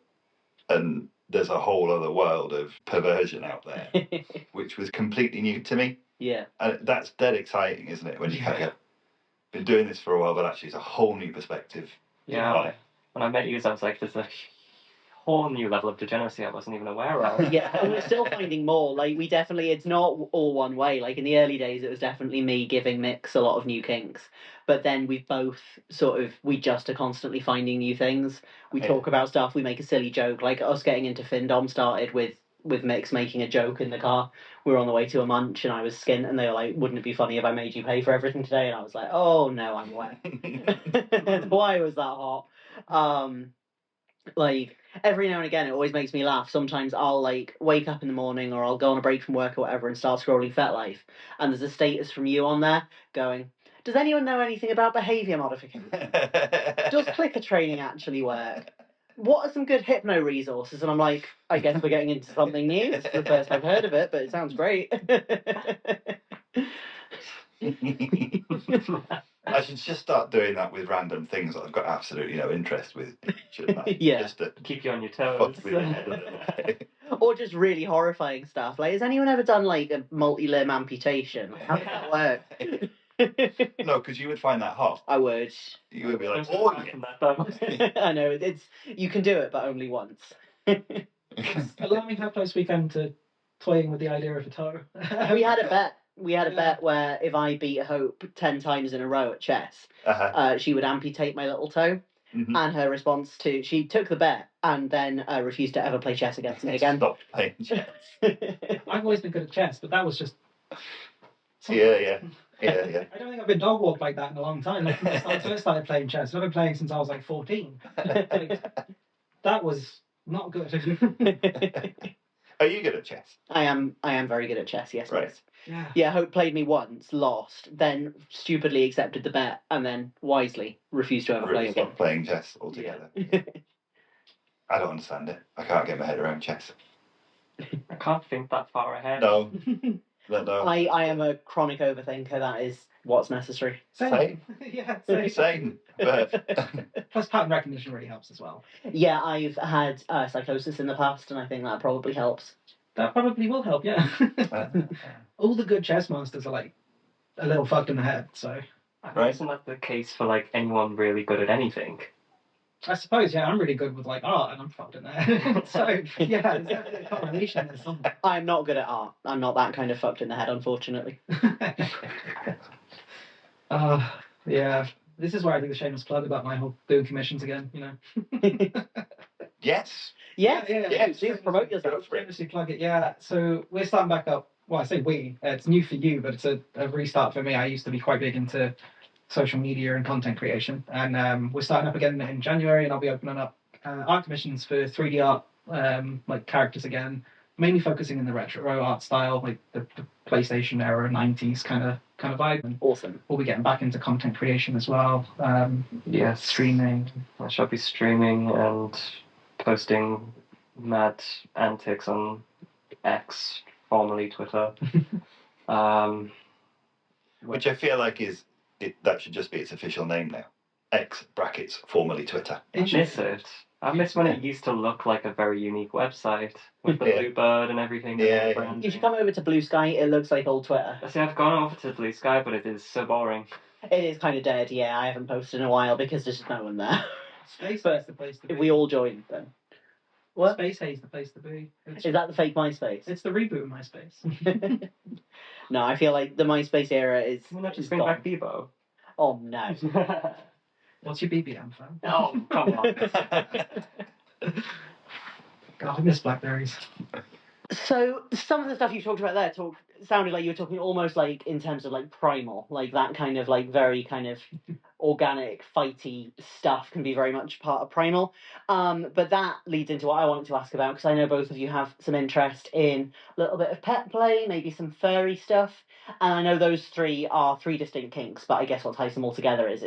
B: and there's a whole other world of perversion out there, which was completely new to me.
A: Yeah.
B: And that's dead exciting, isn't it? When you kind of been doing this for a while, but actually it's a whole new perspective.
D: Yeah. When I met you, I was like, there's a whole new level of degeneracy I wasn't even aware of.
A: Yeah, and we're still finding more. Like we definitely, it's not all one way. Like in the early days, it was definitely me giving Mix a lot of new kinks. But then we've both we just are constantly finding new things. We talk about stuff, we make a silly joke. Like us getting into Findom started with Mix making a joke in the car. We were on the way to a munch and I was skint and they were like, wouldn't it be funny if I made you pay for everything today? And I was like, oh no, I'm wet. Why was that hot? Like every now and again it always makes me laugh. Sometimes I'll like wake up in the morning or I'll go on a break from work or whatever and start scrolling FetLife and there's a status from you on there going, does anyone know anything about behaviour modification? Does clicker training actually work? What are some good hypno resources? And I'm like, I guess we're getting into something new. It's the first I've heard of it, but it sounds great.
B: I should just start doing that with random things that I've got absolutely no interest with.
A: Yeah.
B: Just to
D: keep you on your toes.
A: Or just really horrifying stuff. Like, has anyone ever done like a multi-limb amputation? How does that work?
B: No, because you would find that hot.
A: I would.
B: You would be like, oh yeah.
A: I know, you can do it, but only once.
C: It's alarming how close we came to toying with the idea of a toe.
A: We had a bet. We had a
C: Yeah.
A: bet where if I beat Hope 10 times in a row at chess, she would amputate my little toe.
B: Mhm.
A: And her response to she took the bet and then refused to ever play chess against me again.
B: Stopped playing chess.
C: I've always been good at chess, but that was just.
B: Yeah.
C: I don't think I've been dog walked like that in a long time. Like, since I first started playing chess, I've been playing since I was like 14. Like, that was not good.
B: Are you good at chess?
A: I am very good at chess, yes.
B: Right.
A: Yes.
C: Yeah.
A: Yeah, Hope played me once, lost, then stupidly accepted the bet, and then wisely refused to ever play again.
B: Stopped playing chess altogether.
A: Yeah.
B: I don't understand it. I can't get my head around chess.
D: I can't think that far ahead.
B: No.
A: I am a chronic overthinker. That is what's necessary.
B: Same.
C: Yeah, same.
B: Same. But
C: Plus, pattern recognition really helps as well.
A: Yeah, I've had psychosis in the past, and I think that probably helps.
C: That probably will help, yeah. All the good chess masters are like a little fucked in the head, so.
D: I think isn't that the case for like anyone really good at anything?
C: I suppose, yeah, I'm really good with like art and I'm fucked in there. So, yeah, there's definitely a correlation there somewhere.
A: I'm not good at art. I'm not that kind of fucked in the head, unfortunately.
C: Yeah. This is where I do the shameless plug about my whole doing commissions again, you know.
B: yes.
A: Yeah.
C: Please
A: promote yourself.
C: Shamelessly plug it, yeah. So we're starting back up. Well, I say we. It's new for you, but it's a restart for me. I used to be quite big into social media and content creation, and we're starting up again in January, and I'll be opening up art commissions for 3D art, like characters again, mainly focusing in the retro art style, like the PlayStation era, 90s kind of vibe. And
A: Awesome.
C: we'll be getting back into content creation as well.
D: Yes.
C: Streaming.
D: I shall be streaming and posting mad antics on X, formerly Twitter.
B: Which I feel like that should just be its official name now. X brackets formerly Twitter.
D: I miss it. I miss when it used to look like a very unique website with the blue bird and everything.
B: Yeah.
A: If you come over to Blue Sky, it looks like old Twitter.
D: See, I've gone over to Blue Sky, but it is so boring.
A: It is kind of dead, yeah. I haven't posted in a while because there's just no one there.
C: Space
A: But
C: is the place to be.
A: if we all joined, then. What?
C: Space Haze the place to be.
A: Is that the fake MySpace?
C: It's the reboot of MySpace.
A: No, I feel like the MySpace era is.
D: Can we not just
A: is
D: bring
A: gone.
D: back Bebo?
A: Oh no.
C: What's your BBM fan?
D: Oh, come on.
C: God, I miss Blackberries.
A: So some of the stuff you talked about there sounded like you were talking almost like in terms of like primal, like that kind of like very kind of organic fighty stuff can be very much part of primal. But that leads into what I wanted to ask about, because I know both of you have some interest in a little bit of pet play, maybe some furry stuff, and I know those three are three distinct kinks, but I guess what ties them all together is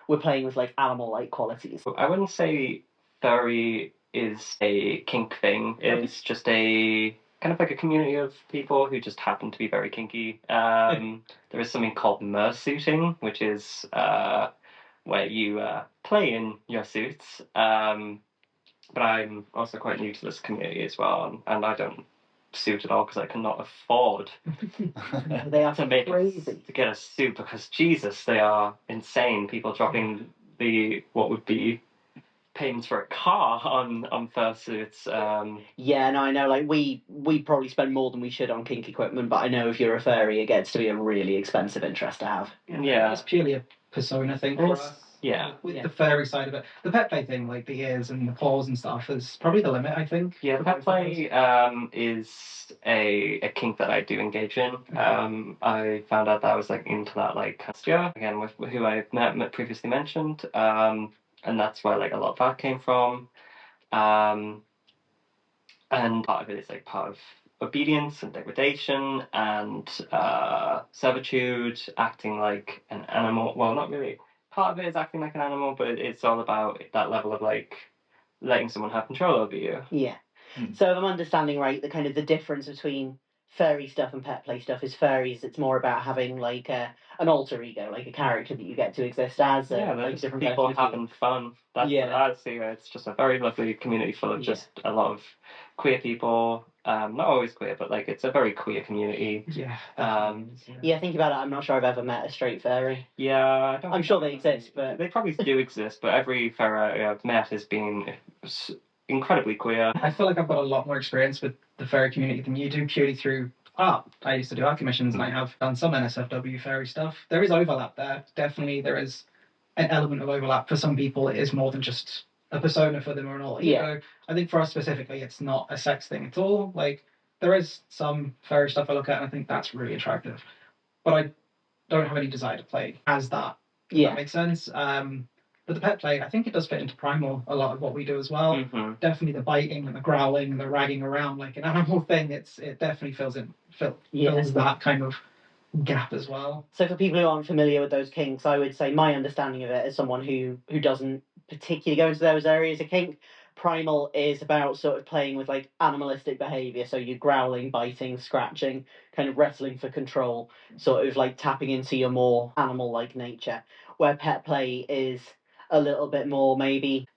A: we're playing with like animal-like qualities.
D: I wouldn't say furry is a kink thing. It's just a kind of like a community of people who just happen to be very kinky. There is something called mersuiting, which is where you play in your suits. But I'm also quite new to this community as well, and I don't suit at all because I cannot afford
A: They are
D: to make
A: crazy.
D: to get a suit, because Jesus, they are insane. People dropping what would be payments for a car on fursuits.
A: Yeah, no, I know. Like we probably spend more than we should on kink equipment, but I know if you're a furry, it gets to be a really expensive interest to have.
D: Yeah.
C: It's purely a persona thing for us.
D: Yeah.
C: With the furry side of it. The pet play thing, like the ears and the paws and stuff, is probably the limit, I think.
D: Yeah, pet play is a kink that I do engage in. I found out that I was like into that like last year, again with who I met previously mentioned. And that's where like a lot of that came from. And part of it is like part of obedience and degradation and servitude, acting like an animal. Well, not really. Part of it is acting like an animal, but it's all about that level of like letting someone have control over you.
A: Yeah. So if I'm understanding right, the kind of the difference between furry stuff and pet play stuff is furries. It's more about having like an alter ego, like a character that you get to exist as. Like different
D: people
A: versions of you.
D: having fun. That's I see. It's just a very lovely community full of just a lot of queer people. Not always queer, but like it's a very queer community.
C: Yeah.
A: Yeah, think about it. I'm not sure I've ever met a straight furry.
D: Yeah,
A: I'm sure they exist, but
D: they probably do exist. But every furry I've met has been, incredibly queer.
C: I feel like I've got a lot more experience with the furry community than you do, purely through art. I used to do art commissions, and I have done some NSFW furry stuff. There is overlap there. Definitely, there is an element of overlap. For some people, it is more than just a persona for them or an alter ego. I think for us specifically, it's not a sex thing at all. Like, there is some furry stuff I look at, and I think that's really attractive. But I don't have any desire to play as that. If that makes sense. But the pet play, I think it does fit into primal a lot of what we do as well.
D: Mm-hmm.
C: Definitely the biting and the growling and the ragging around like an animal thing. It definitely fills that kind of gap as well.
A: So for people who aren't familiar with those kinks, I would say my understanding of it as someone who doesn't particularly go into those areas of kink, primal is about sort of playing with like animalistic behaviour. So you're growling, biting, scratching, kind of wrestling for control, sort of like tapping into your more animal-like nature. Where pet play is a little bit more maybe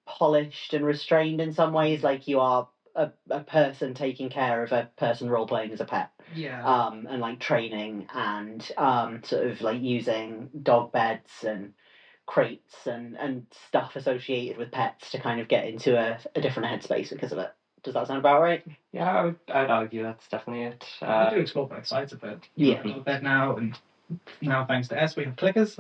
A: polished and restrained in some ways, like you are a person taking care of a person role playing as a pet.
C: Yeah.
A: And like training and sort of like using dog beds and crates and stuff associated with pets to kind of get into a different headspace because of it. Does that sound about right?
D: Yeah, I'd argue that's definitely it.
C: We do explore both sides of it. You have a dog bed now, and now thanks to S we have clickers.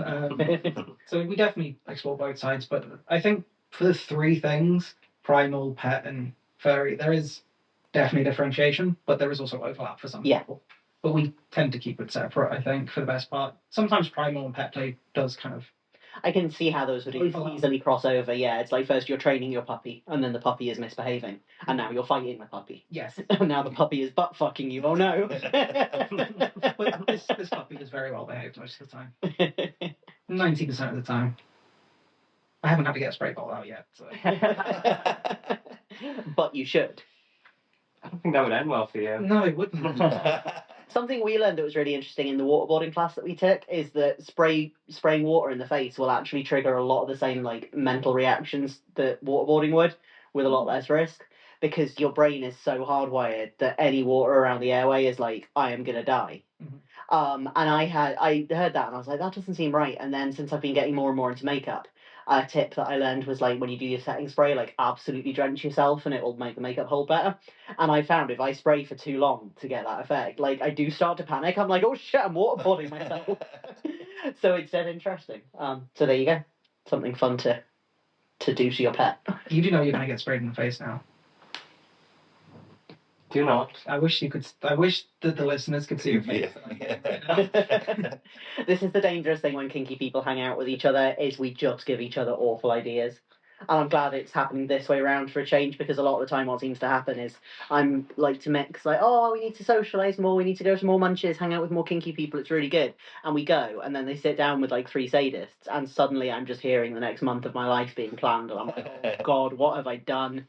C: So we definitely explore both sides, but I think for the three things, primal, pet, and furry, there is definitely differentiation, but there is also overlap for some people. But we tend to keep it separate, I think, for the best part. Sometimes primal and pet play does kind of...
A: I can see how those would easily cross over. Yeah, it's like first you're training your puppy, and then the puppy is misbehaving, and now you're fighting the puppy.
C: Yes.
A: And now the puppy is butt fucking you. Oh no!
C: But this puppy is very well behaved most of the time. 90% of the time. I haven't had to get a spray bottle out yet. So.
A: But you should.
D: I don't think that would end well for you.
C: No, it wouldn't.
A: Something we learned that was really interesting in the waterboarding class that we took is that spraying water in the face will actually trigger a lot of the same like mental reactions that waterboarding would, with a lot less risk, because your brain is so hardwired that any water around the airway is like, I am gonna die. And I heard that and I was like, that doesn't seem right. And then since I've been getting more and more into makeup, a tip that I learned was like when you do your setting spray, like absolutely drench yourself and it will make the makeup hold better. And I found if I spray for too long to get that effect, like I do start to panic. I'm like, oh shit, I'm waterboarding myself. So it's dead interesting. So there you go, something fun to do to your pet.
C: You do know you're gonna get sprayed in the face now.
D: Do not.
C: I wish that the listeners could see your face.
A: This is the dangerous thing when kinky people hang out with each other, is we just give each other awful ideas. And I'm glad it's happening this way around for a change, because a lot of the time what seems to happen is I'm like to mix, like, oh, we need to socialise more, we need to go to more munches, hang out with more kinky people, it's really good. And we go, and then they sit down with like 3 sadists, and suddenly I'm just hearing the next month of my life being planned, and I'm like, oh God, what have I done?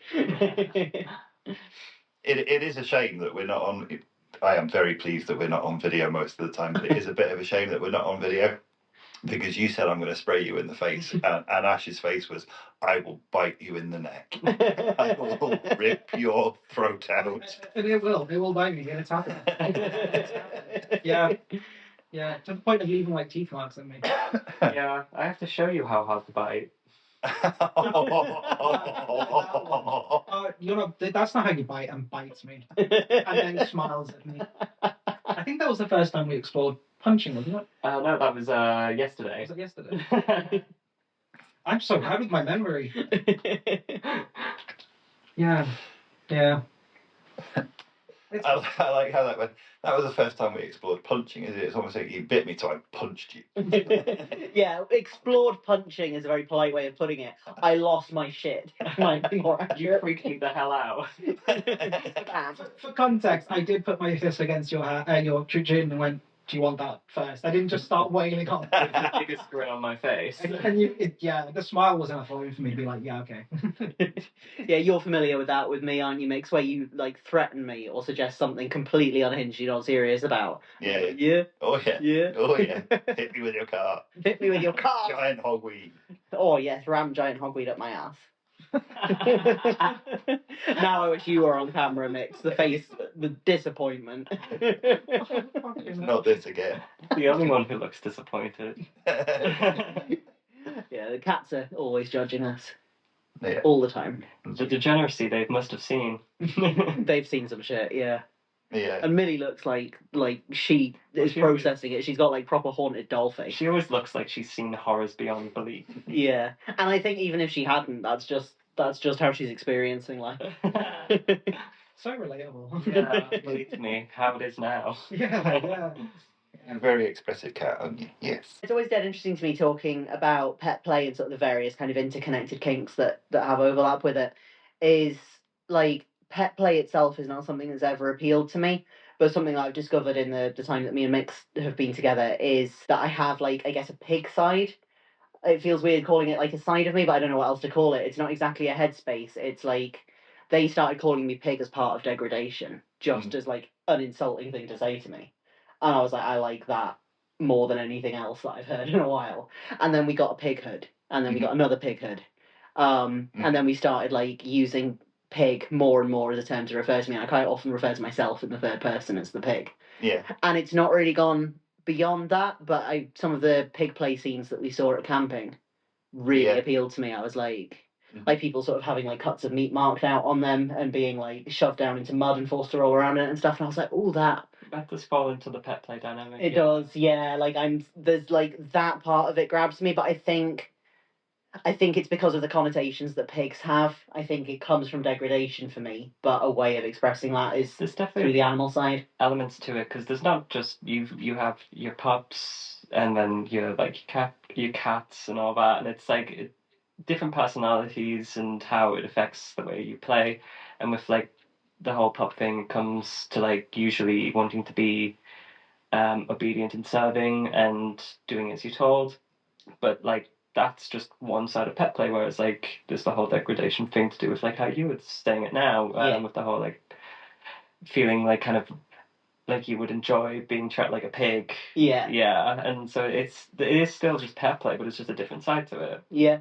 B: It is a shame that we're not on. I am very pleased that we're not on video most of the time, but it is a bit of a shame that we're not on video, because you said I'm going to spray you in the face, and Ash's face was, I will bite you in the neck. I will rip your throat out.
C: And it will bite me, and it's happening. Yeah, to the point of leaving like teeth marks on me.
D: Yeah, I have to show you how hard to bite.
C: That's not how you bite, and bites me, and then smiles at me. I think that was the first time we explored punching, wasn't it?
D: No, that was yesterday.
C: Was it yesterday? I'm so bad with my memory. Yeah.
B: I like how that went. That was the first time we explored punching, is it? It's almost like you bit me, so I punched you.
A: Yeah, explored punching is a very polite way of putting it. I lost my shit. Might be more accurate.
D: You freaked me the hell out.
C: For context, I did put my fist against your chin and went, do you want that first? I didn't just start wailing on.
D: The biggest grin on my face.
C: The smile was enough for me to be like, yeah, okay.
A: Yeah, you're familiar with that with me, aren't you, Mix? Where you like threaten me or suggest something completely unhinged you're not serious about.
B: Yeah.
A: Yeah.
B: Oh yeah.
A: Yeah.
B: Oh yeah. Hit me with your car.
A: Hit me with your car.
B: Giant hogweed.
A: Oh yes, ram giant hogweed up my ass. Now I wish you were on camera, Mix. The face, the disappointment.
B: Not this again.
D: The only one who looks disappointed.
A: Yeah, the cats are always judging us.
B: Yeah.
A: all the time.
D: The degeneracy they must have seen.
A: They've seen some shit, yeah.
B: Yeah.
A: And Millie looks like she is
D: she
A: processing it. She's got like proper haunted doll face.
D: She always looks like she's seen horrors beyond belief.
A: Yeah, and I think even if she hadn't, that's just how she's experiencing life.
C: So relatable.
D: Yeah, believe me, how it is now.
C: Yeah.
B: A very expressive cat, aren't you? Yes.
A: It's always dead interesting to me talking about pet play and sort of the various kind of interconnected kinks that have overlap with it. Is like pet play itself is not something that's ever appealed to me, but something that I've discovered in the time that me and Mix have been together is that I have like I guess a pig side. It feels weird calling it like a side of me, but I don't know what else to call it. It's not exactly a headspace. It's like they started calling me pig as part of degradation, just as like an insulting thing to say to me. And I was like, I like that more than anything else that I've heard in a while. And then we got a pig hood, and then we got another pig hood. And then we started like using pig more and more as a term to refer to me. I quite often refer to myself in the third person as the pig.
B: Yeah.
A: And it's not really gone beyond that, but some of the pig play scenes that we saw at camping really appealed to me. I was like people sort of having like cuts of meat marked out on them and being like shoved down into mud and forced to roll around in it and stuff. And I was like, oh, that
D: does fall into the pet play dynamic.
A: It does, yeah. Like there's like that part of it grabs me, but I think it's because of the connotations that pigs have. I think it comes from degradation for me, but a way of expressing that is
D: There's
A: through
D: definitely
A: the animal side.
D: elements to it because there's not just you have your pups and then like your cats and all that, and it's like different personalities and how it affects the way you play. And with like the whole pup thing, it comes to like usually wanting to be obedient and serving and doing as you're told, but like that's just one side of pet play, whereas like there's the whole degradation thing to do with like how you were saying it now, with the whole like feeling like kind of like you would enjoy being treated like a pig. Yeah, and so it is still just pet play, but it's just a different side to it.
A: Yeah.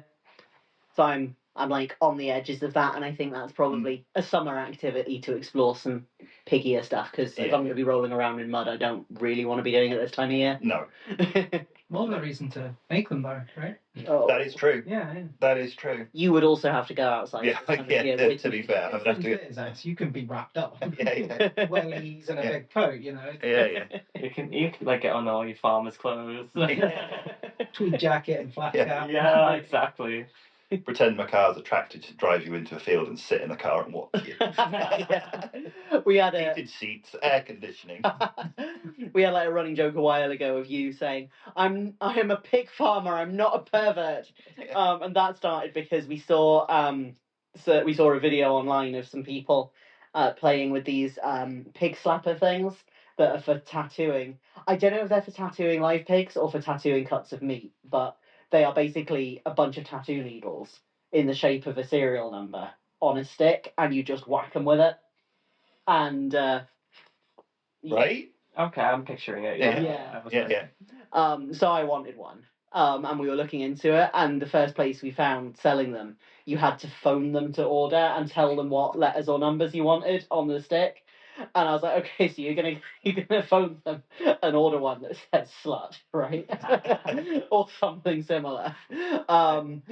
A: So I'm like on the edges of that, and I think that's probably a summer activity to explore some piggier stuff. Because if I'm going to be rolling around in mud, I don't really want to be doing it this time of year.
B: No.
C: More of a reason to make them, though, right?
A: Oh.
B: That is true.
C: Yeah.
B: That is true.
A: You would also have to go outside.
B: Yeah, to be fair, I would have to.
C: You can be wrapped up.
B: Yeah.
C: Wellies and a big coat, you know.
B: Yeah.
D: You can like get on all your farmer's clothes.
C: Tweed jacket and flat cap.
D: Yeah, exactly.
B: Pretend my car's attracted to drive you into a field and sit in the car and watch you.
A: We had
B: heated seats, air conditioning.
A: We had like a running joke a while ago of you saying, I am a pig farmer, I'm not a pervert. And that started because we saw a video online of some people playing with these pig slapper things that are for tattooing. I don't know if they're for tattooing live pigs or for tattooing cuts of meat, but they are basically a bunch of tattoo needles in the shape of a serial number on a stick, and you just whack them with it. And
B: right?
D: Okay, I'm picturing it.
B: Yeah.
A: So I wanted one. And we were looking into it, and the first place we found selling them, you had to phone them to order and tell them what letters or numbers you wanted on the stick. And I was like, okay, so you're gonna phone them and order one that says slut, right? Or something similar.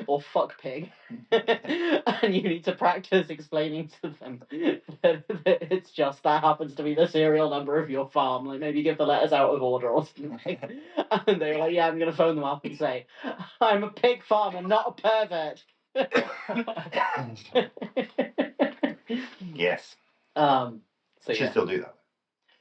A: Or fuck pig. And you need to practice explaining to them that it's just that happens to be the serial number of your farm. Like maybe give the letters out of order or something. And they were like, yeah, I'm gonna phone them up and say, I'm a pig farmer, not a pervert.
B: Yes.
A: So
B: Should still do that.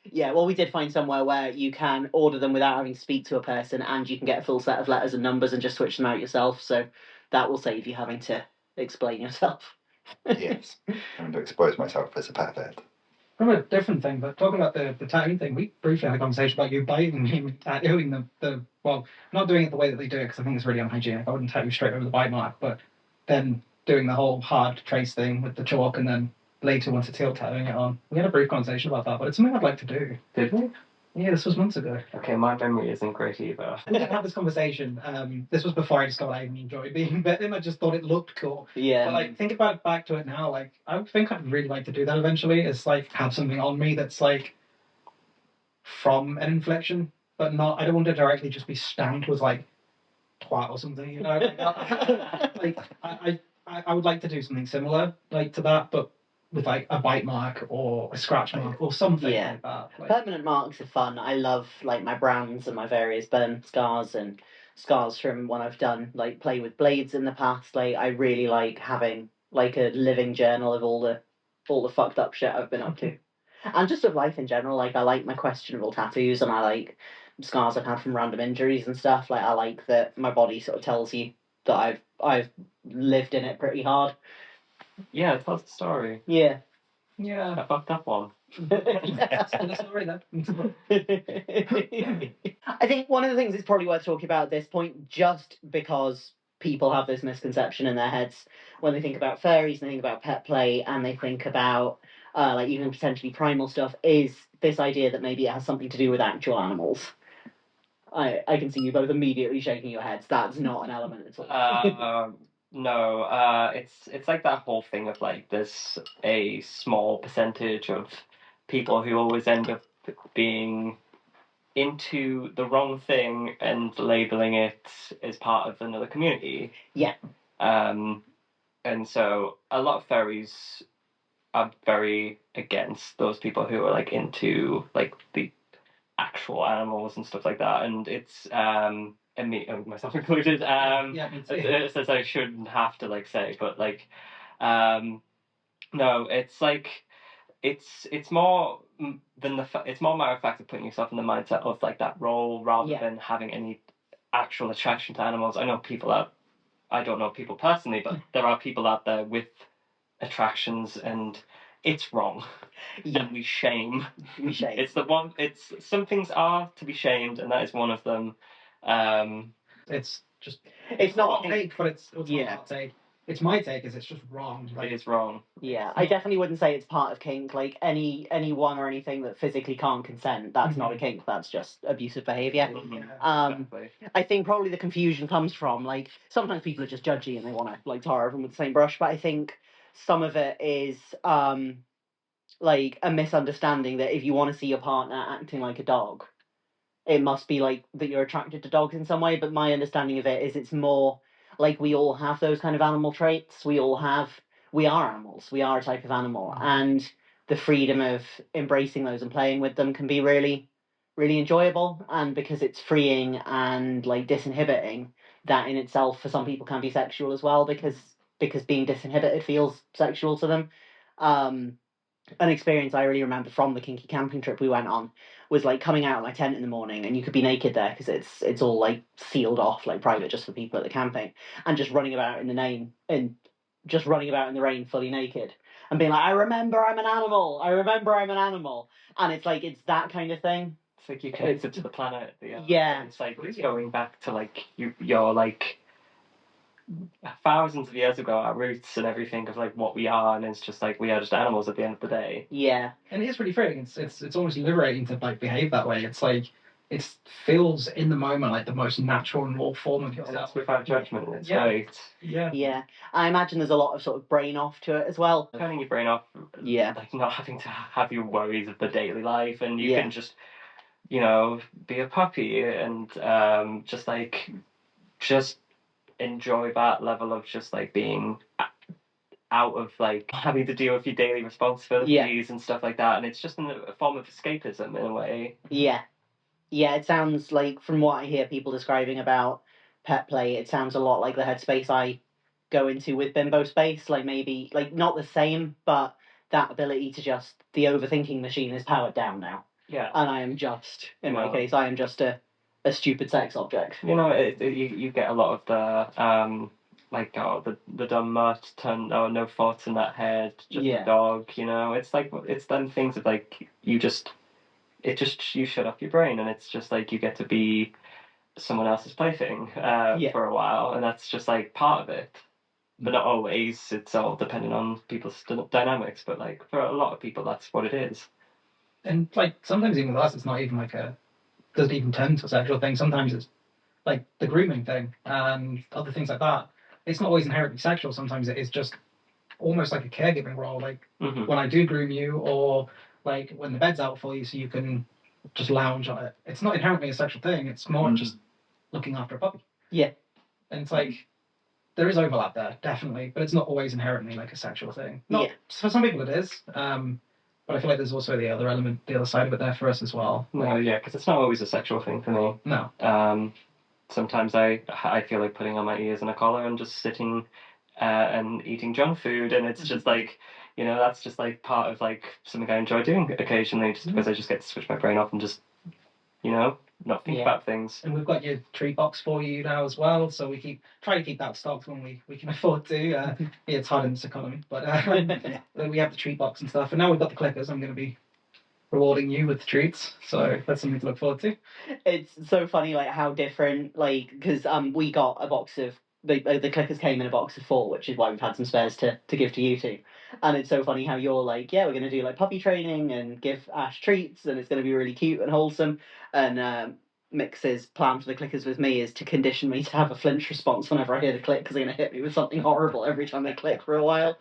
A: Yeah, well, we did find somewhere where you can order them without having to speak to a person, and you can get a full set of letters and numbers and just switch them out yourself. So that will save you having to explain yourself.
B: Yes. Having to expose myself as a pervert.
C: From a different thing, but talking about the tattooing thing, we briefly had a conversation about you biting him, tattooing well, not doing it the way that they do it because I think it's really unhygienic. I wouldn't tattoo straight over the bite mark, but then doing the whole hard trace thing with the chalk and then later once it's healed tattooing it on. We had a brief conversation about that, but it's something I'd like to do.
D: Did we?
C: Yeah, this was months ago.
D: Okay, my memory isn't great either.
C: We didn't have this conversation. This was before I discovered I even enjoyed being bitten. I just thought it looked cool.
A: Yeah.
C: But like, think about it back to it now. Like, I think I'd really like to do that eventually. Is like have something on me that's like from an inflection, but not. I don't want to directly just be stamped with like twat or something. You know, like I would like to do something similar, like to that, but with like a bite mark or a scratch mark or something
A: Yeah.
C: like that. Like,
A: Permanent marks are fun. I love like my browns and my various burn scars and scars from when I've done like play with blades in the past. Like I really like having like a living journal of all the fucked up shit I've been up to. And just of life in general. Like I like my questionable tattoos and I like scars I've had from random injuries and stuff. Like I like that my body sort of tells you that I've lived in it pretty hard.
D: Yeah, it tells the story.
A: Yeah.
D: Yeah, I fucked up one.
C: that's the story then.
A: I think one of the things that's probably worth talking about at this point, just because people have this misconception in their heads when they think about fairies, they think about pet play, and they think about like even potentially primal stuff, is this idea that maybe it has something to do with actual animals. I can see you both immediately shaking your heads. That's not an element at all.
D: No, it's like that whole thing of like there's a small percentage of people who always end up being into the wrong thing and labeling it as part of another community.
A: Yeah.
D: And so a lot of fairies are very against those people who are like into like the actual animals and stuff like that, and it's and me myself included.
C: Yeah, me too.
D: It says I shouldn't have to like say, but like, no, it's like it's more than it's more matter of fact of putting yourself in the mindset of like that role rather
A: Yeah.
D: than having any actual attraction to animals. I know people out. I don't know people personally, but there are people out there with attractions, and it's wrong.
A: Yeah.
D: And we shame.
A: We shame.
D: It's the one. It's some things are to be shamed, and that is one of them.
C: It's just
A: It's not
C: a take, but it's not
A: Yeah.
C: a take. It's my take, is it's just wrong. Like,
D: It is wrong.
A: Yeah, I definitely wouldn't say it's part of kink. Like anyone or anything that physically can't consent, that's not a kink. That's just abusive behaviour.
D: Exactly.
A: I think probably the confusion comes from like sometimes people are just judgy and they want to like tar everyone with the same brush. But I think some of it is like a misunderstanding that if you want to see your partner acting like a dog, it must be like that you're attracted to dogs in some way. But my understanding of it is it's more like we all have those kind of animal traits. We are animals. We are a type of animal, and the freedom of embracing those and playing with them can be really, really enjoyable. And because it's freeing and like disinhibiting, that in itself for some people can be sexual as well. Because being disinhibited feels sexual to them. An experience I really remember from the kinky camping trip we went on was like coming out of my tent in the morning and you could be naked there because it's all like sealed off, like private just for people at the camping, and just running about in the rain and just running about in the rain fully naked and being like, I remember I'm an animal. I remember I'm an animal. And it's like it's that kind of thing.
D: It's like you connected to the planet.
A: Yeah.
D: It's like it's going back to like you're like thousands of years ago, our roots and everything of like what we are, and it's just like we are just animals at the end of the day.
A: Yeah.
C: and it is pretty freeing. It's almost liberating to like behave that way. It's like it feels in the moment like the most natural and raw form of
D: And
C: yourself.
D: that's without judgment. It's
C: Yeah.
D: great.
C: Yeah.
A: Yeah. I imagine there's a lot of sort of brain off to it as well.
D: Turning your brain off.
A: Yeah.
D: Like not having to have your worries of the daily life, and you
A: Yeah.
D: can just be a puppy and just enjoy that level of just like being out of like having to deal with your daily responsibilities and stuff like that, and it's just a form of escapism in a way.
A: Yeah. Yeah, it sounds like, from what I hear people describing about pet play, it sounds a lot like the headspace I go into with bimbo space. Like maybe, like not the same, but that ability to just, the overthinking machine is powered down now.
D: Yeah.
A: And I am just, in my case, I am just a stupid sex object.
D: You get a lot of the the dumb mutt turn no thoughts in that head, just a dog. It's like it's them things of like you shut off your brain, and it's just like you get to be someone else's plaything for a while, and that's just like part of it. But not always. It's all depending on people's dynamics. But like for a lot of people, that's what it is.
C: And like sometimes even with us, it's not even like doesn't even turn to a sexual thing. Sometimes it's like the grooming thing and other things like that. It's not always inherently sexual. Sometimes it is just almost like a caregiving role. Like when I do groom you, or like when the bed's out for you, so you can just lounge on it. It's not inherently a sexual thing. It's more just looking after a puppy.
A: Yeah.
C: And it's like there is overlap there, definitely, but it's not always inherently like a sexual thing.
A: Yeah.
C: For some people it is, but I feel like there's also the other element, the other side of it there for us as well.
D: No, yeah, because it's not always a sexual thing for me.
C: No.
D: Sometimes I feel like putting on my ears and a collar and just sitting and eating junk food, and it's just like, you know, that's just like part of like something I enjoy doing occasionally, just because I just get to switch my brain off and just, you know, not think about things.
C: And we've got your treat box for you now as well, so we try to keep that stocked when we can afford to. Yeah, it's hard in this economy, but we have the treat box and stuff, and now we've got the clickers. I'm going to be rewarding you with treats, so that's something to look forward to.
A: It's so funny, like how different, like, because we got a box of the clickers came in a box of 4, which is why we've had some spares to give to you two. And it's so funny how you're like, yeah, we're gonna do like puppy training and give Ash treats, and it's gonna be really cute and wholesome. And Mix's plan for the clickers with me is to condition me to have a flinch response whenever I hear the click, because they're gonna hit me with something horrible every time they click for a while.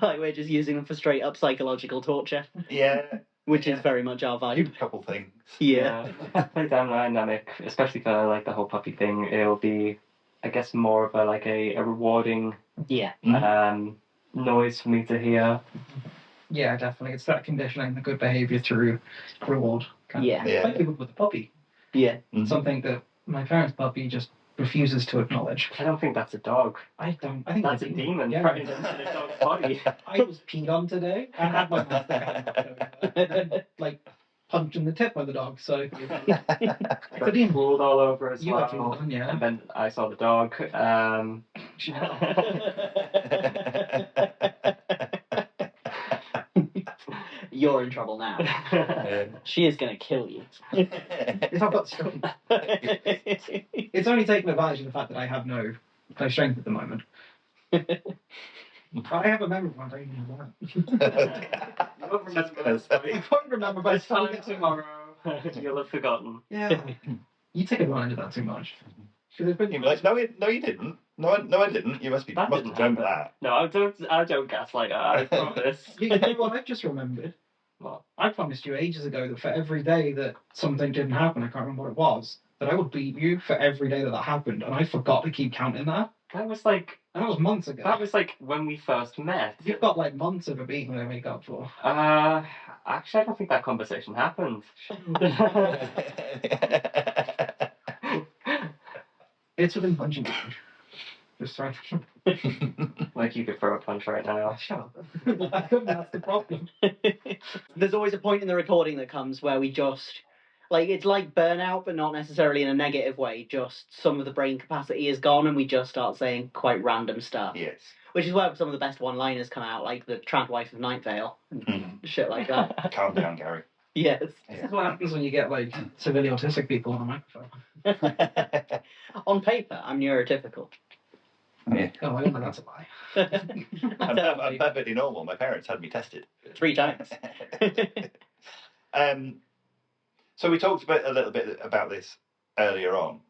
A: Like we're just using them for straight up psychological torture.
B: Yeah.
A: Which is very much our vibe.
B: A couple things.
A: Yeah.
D: Play down dynamic, especially for like the whole puppy thing. It'll be, I guess, more of a rewarding noise for me to hear.
C: Yeah, definitely. It's that conditioning the good behaviour through reward. Like with the puppy.
A: Yeah.
C: Something that my parents' puppy just refuses to acknowledge.
D: I don't think that's a dog.
C: I think
D: that's a demon threatened into the dog's body.
C: I was peed on today and had my mouth there, like punched in the tip by the dog. So
D: I got drooled all over as well.
C: Got drooled on, yeah.
D: And then I saw the dog.
A: You're in trouble now. She is going to kill you.
C: If I've got strength. It's only taking advantage of the fact that I have no strength at the moment. I have a memory one, I don't even know that.
D: You won't remember.
C: I won't remember by
D: This time tomorrow. You'll have forgotten.
C: Yeah. You take advantage of that too much.
B: You'd be like, no, you didn't. No, I didn't. You must have done that.
D: No, I don't gaslight her. I promise.
C: You know what I've just remembered?
D: What?
C: I promised you ages ago that for every day that something didn't happen, I can't remember what it was, that I would beat you for every day that happened, and I forgot to keep counting that.
D: That was like...
C: And that was months ago.
D: That was like when we first met.
C: You've got like months of a beating to make up for.
D: Actually, I don't think that conversation happened.
C: It's within punching range. Just trying to...
D: Like you could throw a punch right now.
C: Shut up. I couldn't, that's the problem.
A: There's always a point in the recording that comes where we just... Like, it's like burnout, but not necessarily in a negative way. Just some of the brain capacity is gone, and we just start saying quite random stuff.
B: Yes.
A: Which is where some of the best one-liners come out, like the trad wife of Night Vale, and shit like that.
B: Calm down, Gary.
A: Yes.
C: This is what happens when you get, like, severely autistic people on a microphone.
A: On paper, I'm neurotypical.
B: Yeah.
C: Oh, I don't know that's a lie.
B: I'm perfectly normal. My parents had me tested
A: 3 times.
B: So we talked a little bit about this earlier on.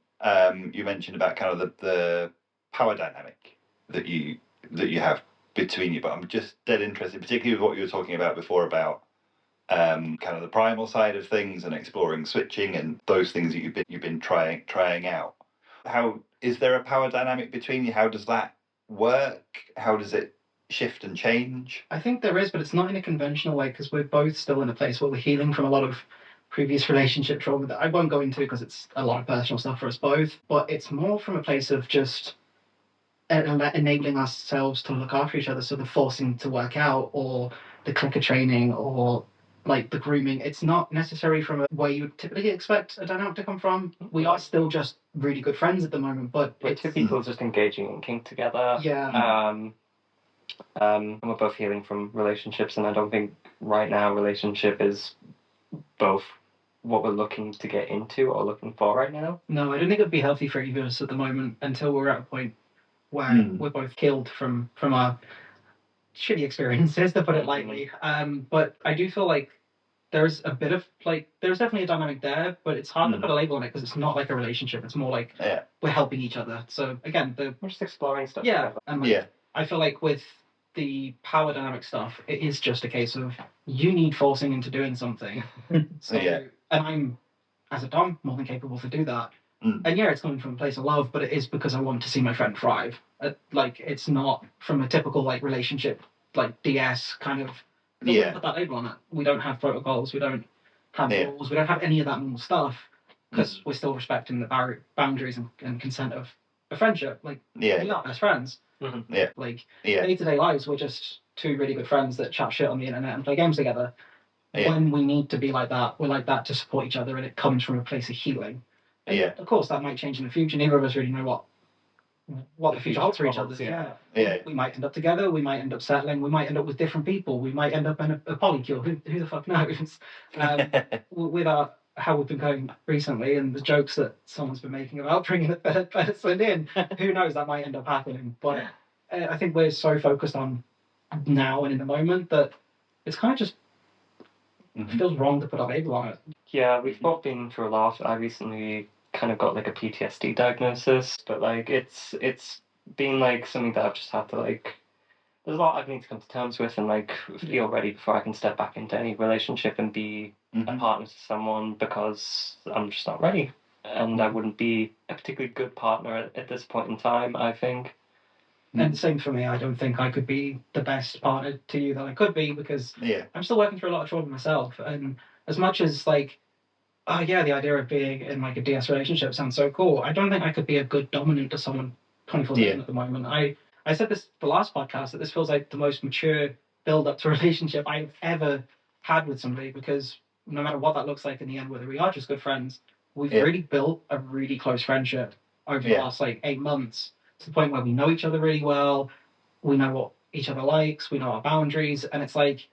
B: You mentioned about kind of the power dynamic that you have between you, but I'm just dead interested, particularly with what you were talking about before about kind of the primal side of things and exploring switching and those things that you've been trying out. How is there a power dynamic between you? How does that work? How does it shift and change?
C: I think there is, but it's not in a conventional way because we're both still in a place where we're healing from a lot of previous relationship trauma that I won't go into because it's a lot of personal stuff for us both. But it's more from a place of just enabling ourselves to look after each other. So the forcing to work out or the clicker training or like the grooming, it's not necessary from a way you would typically expect a dynamic to come from. We are still just really good friends at the moment, but
D: it's 2 people just engaging in kink together.
C: Yeah.
D: And we're both healing from relationships, and I don't think right now relationship is both what we're looking to get into or looking for right now.
C: No, I don't think it would be healthy for either of us at the moment until we're at a point where we're both healed from our shitty experiences, to put it lightly. But I do feel like there's a bit of there's definitely a dynamic there, but it's hard to put a label on it because it's not like a relationship. It's more like we're helping each other. So again,
D: we're just exploring stuff.
C: Yeah,
D: together.
C: and I feel like with the power dynamic stuff, it is just a case of you need forcing into doing something. So, and I'm, as a dom, more than capable to do that. And yeah, it's coming from a place of love, but it is because I want to see my friend thrive. Like, it's not from a typical like relationship, like DS kind of. I don't put that label on it. We don't have protocols. We don't have rules. We don't have any of that normal stuff because we're still respecting the boundaries and consent of a friendship. Like, we are best friends. Like, day-to-day lives, we're just two really good friends that chat shit on the internet and play games together. When we need to be like that, we're like that to support each other, and it comes from a place of healing. And of course, that might change in the future. Neither of us really know what the future holds for each other. We might end up together. We might end up settling. We might end up with different people. We might end up in a polycule. Who the fuck knows? With how we've been going recently and the jokes that someone's been making about bringing a person in, who knows? That might end up happening. But I think we're so focused on now and in the moment that it's kind of just feels wrong to put a label on it.
D: Yeah, we've both been through a lot. I recently kind of got like a PTSD diagnosis, but like it's been like something that I've just had to like. There's a lot I need to come to terms with and like feel ready before I can step back into any relationship and be a partner to someone, because I'm just not ready, and I wouldn't be a particularly good partner at this point in time, I think.
C: And the same for me. I don't think I could be the best partner to you that I could be, because I'm still working through a lot of trauma myself. And as much as like, oh yeah, the idea of being in like a DS relationship sounds so cool, I don't think I could be a good dominant to someone 24/7 at the moment. I said this the last podcast, that this feels like the most mature build up to a relationship I've ever had with somebody, because no matter what that looks like in the end, whether we are just good friends, we've really built a really close friendship over the last like 8 months, to the point where we know each other really well. We know what each other likes. We know our boundaries, and it's like,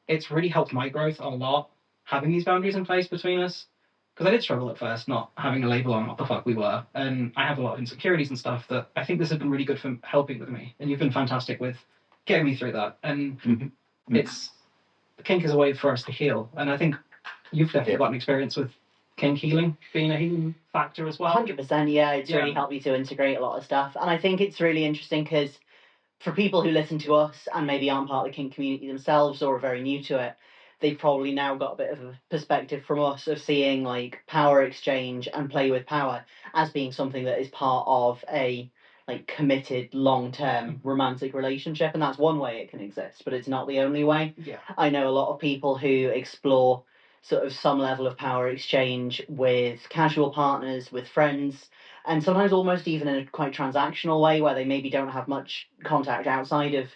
C: it's really helped my growth a lot having these boundaries in place between us. Because I did struggle at first not having a label on what the fuck we were, and I have a lot of insecurities and stuff that I think this has been really good for helping with me, and you've been fantastic with getting me through that. And it's kink is a way for us to heal, and I think you've definitely got an experience with kink healing being a healing factor as well.
A: 100%, yeah. It's really helped me to integrate a lot of stuff, and I think it's really interesting because for people who listen to us and maybe aren't part of the kink community themselves or are very new to it, they've probably now got a bit of a perspective from us of seeing like power exchange and play with power as being something that is part of a like committed long-term romantic relationship, and that's one way it can exist, but it's not the only way. I know a lot of people who explore sort of some level of power exchange with casual partners, with friends, and sometimes almost even in a quite transactional way, where they maybe don't have much contact outside of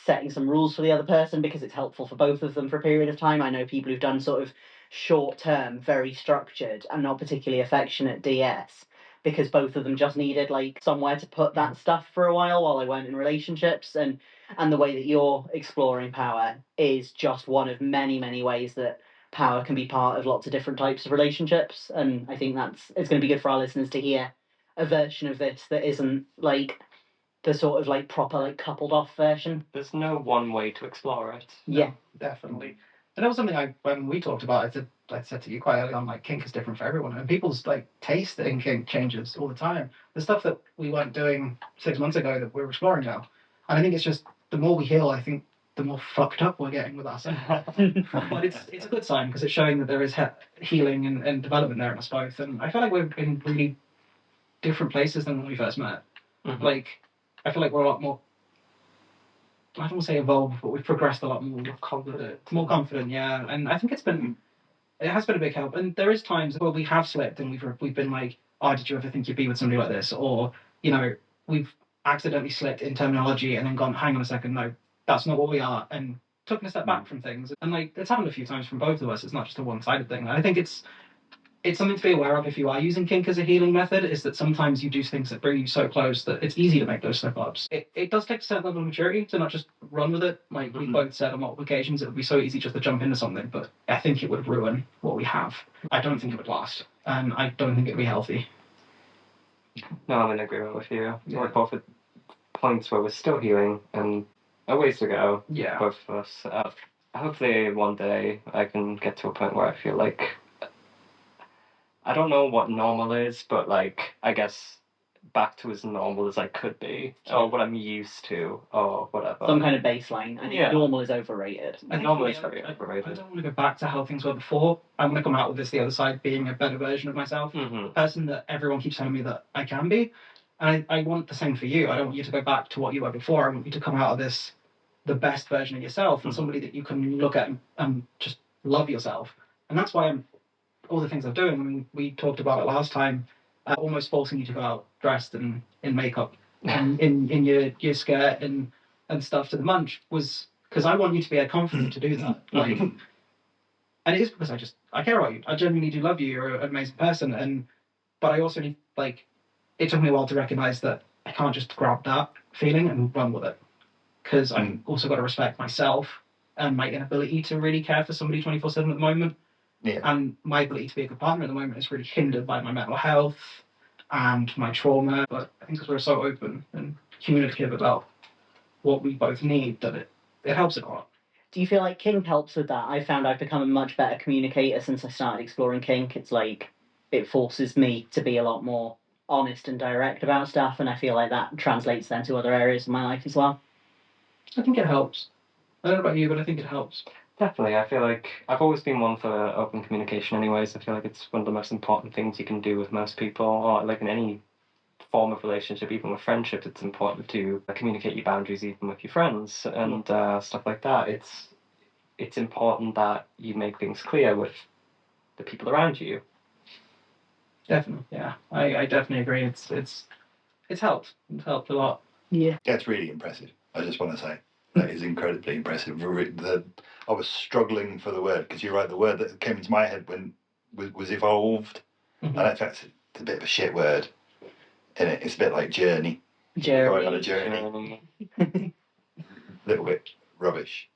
A: setting some rules for the other person because it's helpful for both of them for a period of time. I know people who've done sort of short term, very structured and not particularly affectionate DS because both of them just needed like somewhere to put that stuff for a while they weren't in relationships. And the way that you're exploring power is just one of many, many ways that power can be part of lots of different types of relationships. And I think it's going to be good for our listeners to hear a version of this that isn't like the sort of like proper like coupled off version.
D: There's no one way to explore it.
C: Yeah, definitely. And that was something when we talked about it, I said to you quite early on, like kink is different for everyone, and people's like taste in kink changes all the time. The stuff that we weren't doing 6 months ago that we're exploring now, and I think it's just the more we heal, I think the more fucked up we're getting with ourselves. But it's a good sign, because it's showing that there is healing and development there in us both, and I feel like we're in really different places than when we first met. Like, I feel like we're a lot more, I don't want to say evolved, but we've progressed a lot more. More confident, yeah. And I think it has been a big help. And there is times where we have slipped and we've been like, oh, did you ever think you'd be with somebody like this? Or, you know, we've accidentally slipped in terminology and then gone, hang on a second, no, that's not what we are. And taken a step back from things. And like, it's happened a few times from both of us. It's not just a one-sided thing. I think it's something to be aware of if you are using kink as a healing method, is that sometimes you do things that bring you so close that it's easy to make those slip-ups. It does take a certain level of maturity to not just run with it. Like we both said on multiple occasions, it would be so easy just to jump into something, but I think it would ruin what we have. I don't think it would last, and I don't think it would be healthy.
D: No, I'm in agreement with you. We're both at points where we're still healing and a ways to go.
C: Yeah.
D: Both of us. Hopefully one day I can get to a point where I feel like, I don't know what normal is, but like, I guess back to as normal as I could be, or what I'm used to, or whatever.
A: Some kind of baseline. I think normal is overrated.
C: I think
D: Normal
C: for me,
D: is very overrated.
C: I don't want to go back to how things were before. I want to come out with this the other side being a better version of myself.
D: Mm-hmm.
C: The person that everyone keeps telling me that I can be. And I want the same for you. I don't want you to go back to what you were before. I want you to come out of this the best version of yourself and somebody that you can look at and just love yourself. And that's why all the things I'm doing. I mean, we talked about it last time, almost forcing you to go out dressed and in makeup and in your skirt and stuff to the munch was because I want you to be confident to do that. Like, and it is because I care about you. I genuinely do love you. You're an amazing person. But I also need, like, it took me a while to recognize that I can't just grab that feeling and run with it. Because I've also got to respect myself and my inability to really care for somebody 24/7 at the moment.
B: Yeah.
C: And my ability to be a good partner at the moment is really hindered by my mental health and my trauma. But I think because we're so open and communicative about what we both need, that it helps it a lot.
A: Do you feel like kink helps with that? I found I've become a much better communicator since I started exploring kink. It's like it forces me to be a lot more honest and direct about stuff, and I feel like that translates then to other areas of my life as well.
C: I think it helps. I don't know about you, but I think it helps.
D: Definitely. I feel like I've always been one for open communication anyways. I feel like it's one of the most important things you can do with most people, or like in any form of relationship, even with friendship. It's important to communicate your boundaries even with your friends and stuff like that. It's important that you make things clear with the people around you.
C: Definitely, yeah. I definitely agree. It's helped. It's helped a lot.
A: Yeah.
B: That's really impressive. I just want to say that is incredibly impressive. I was struggling for the word because you're right. The word that came into my head was evolved, and in fact, it's a bit of a shit word. In it, it's a bit like journey. Going on a journey. Little bit rubbish,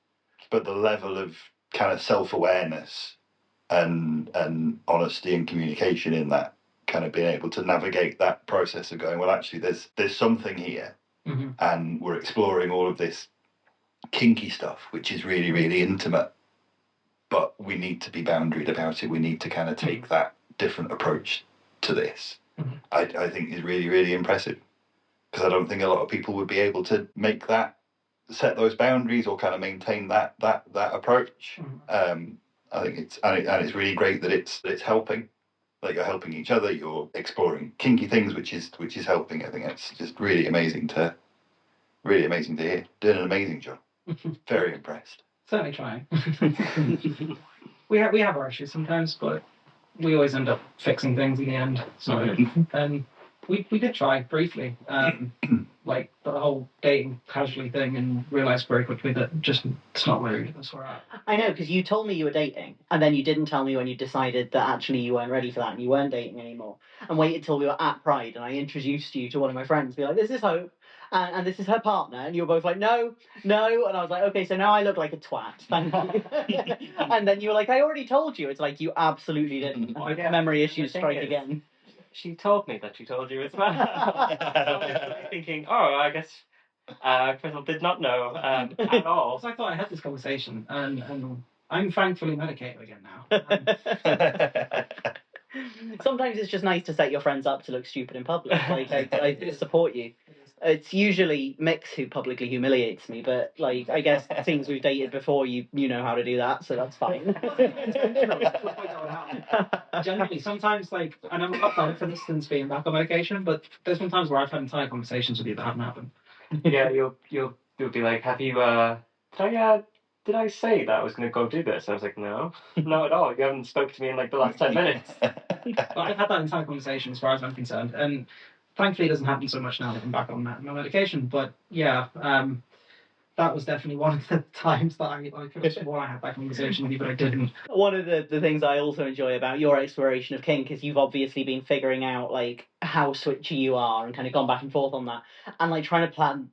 B: but the level of kind of self-awareness and honesty and communication in that, kind of being able to navigate that process of going, well, actually, there's something here. And we're exploring all of this kinky stuff, which is really, really intimate. But we need to be boundaried about it. We need to kind of take that different approach to this. I think is really, really impressive. Because I don't think a lot of people would be able to make that, set those boundaries or kind of maintain that approach. I think it's really great that it's helping. Like you're helping each other, you're exploring kinky things, which is helping. I think it's just really amazing to hear. Doing an amazing job. Very impressed.
C: Certainly trying. we have our issues sometimes, but we always end up fixing things in the end. So and we did try briefly, like the whole dating casually thing, and realised very quickly that just it's not rude. That's where I'm at.
A: I know, because you told me you were dating, and then you didn't tell me when you decided that actually you weren't ready for that and you weren't dating anymore. And waited till we were at Pride, and I introduced you to one of my friends, be like, "This is Hope, and this is her partner," and you were both like, "No, no," and I was like, "Okay, so now I look like a twat, thank you." And then you were like, "I already told you." It's like you absolutely didn't. Memory issues strike again.
D: She told me that she told you as well. I was thinking, oh, I guess Crystal did not know at all.
C: So I thought I had this conversation, and I'm thankfully medicated again now.
A: Sometimes it's just nice to set your friends up to look stupid in public. Like I support you. It's usually Mix who publicly humiliates me, but like I guess things we've dated before, you know how to do that, so that's fine.
C: Generally, sometimes like, and I'm not bad for instance being back on medication, but there's been times where I've had entire conversations with you that haven't happened.
D: Yeah, you'll be like, have you did I say that I was going to go do this? I was like, no, not at all. You haven't spoken to me in like the last 10 minutes.
C: But I've had that entire conversation as far as I'm concerned, and thankfully it doesn't happen so much now that I'm back on my medication. But yeah, that was definitely one of the times that I could have sworn I had that conversation with you, but I didn't.
A: One of the things I also enjoy about your exploration of kink is you've obviously been figuring out like how switchy you are and kind of gone back and forth on that, and like trying to plan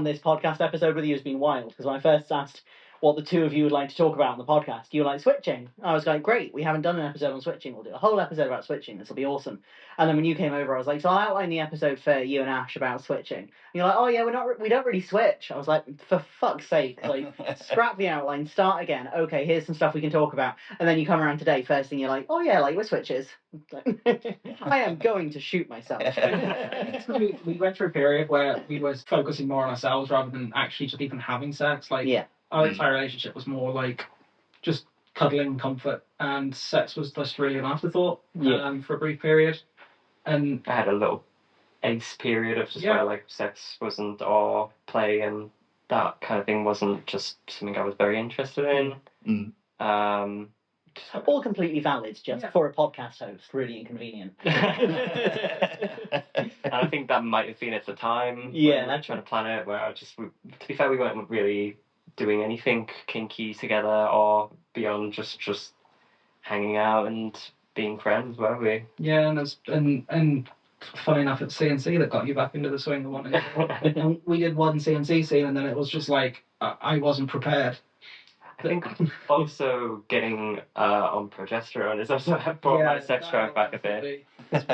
A: this podcast episode with you has been wild, because when I first asked what the two of you would like to talk about on the podcast. You were like, switching. I was like, great, we haven't done an episode on switching. We'll do a whole episode about switching. This will be awesome. And then when you came over, I was like, so I'll outline the episode for you and Ash about switching. And you're like, oh yeah, we don't really switch. I was like, for fuck's sake, like, scrap the outline, start again. Okay, here's some stuff we can talk about. And then you come around today, first thing you're like, oh yeah, like, we're switches. I am going to shoot myself.
C: we went through a period where we was focusing more on ourselves rather than actually just even having sex. Like,
A: Yeah.
C: our entire relationship was more like just cuddling, comfort, and sex was just really an afterthought. For a brief period. And
D: I had a little ace period of just
C: Yeah.
D: where like sex wasn't, or play and that kind of thing wasn't just something I was very interested in.
A: All completely valid, just
C: Yeah.
A: for a podcast host, really inconvenient.
D: And I think that might have been at the time.
A: Yeah.
D: When we were trying to plan it, where to be fair, we weren't really doing anything kinky together or beyond just hanging out and being friends, were we?
C: yeah, and funny enough, it's CNC that got you back into the swing of wanting it. And we did one CNC scene, and then it was just like I wasn't prepared.
D: I think also getting on progesterone is also brought my sex drive back a bit.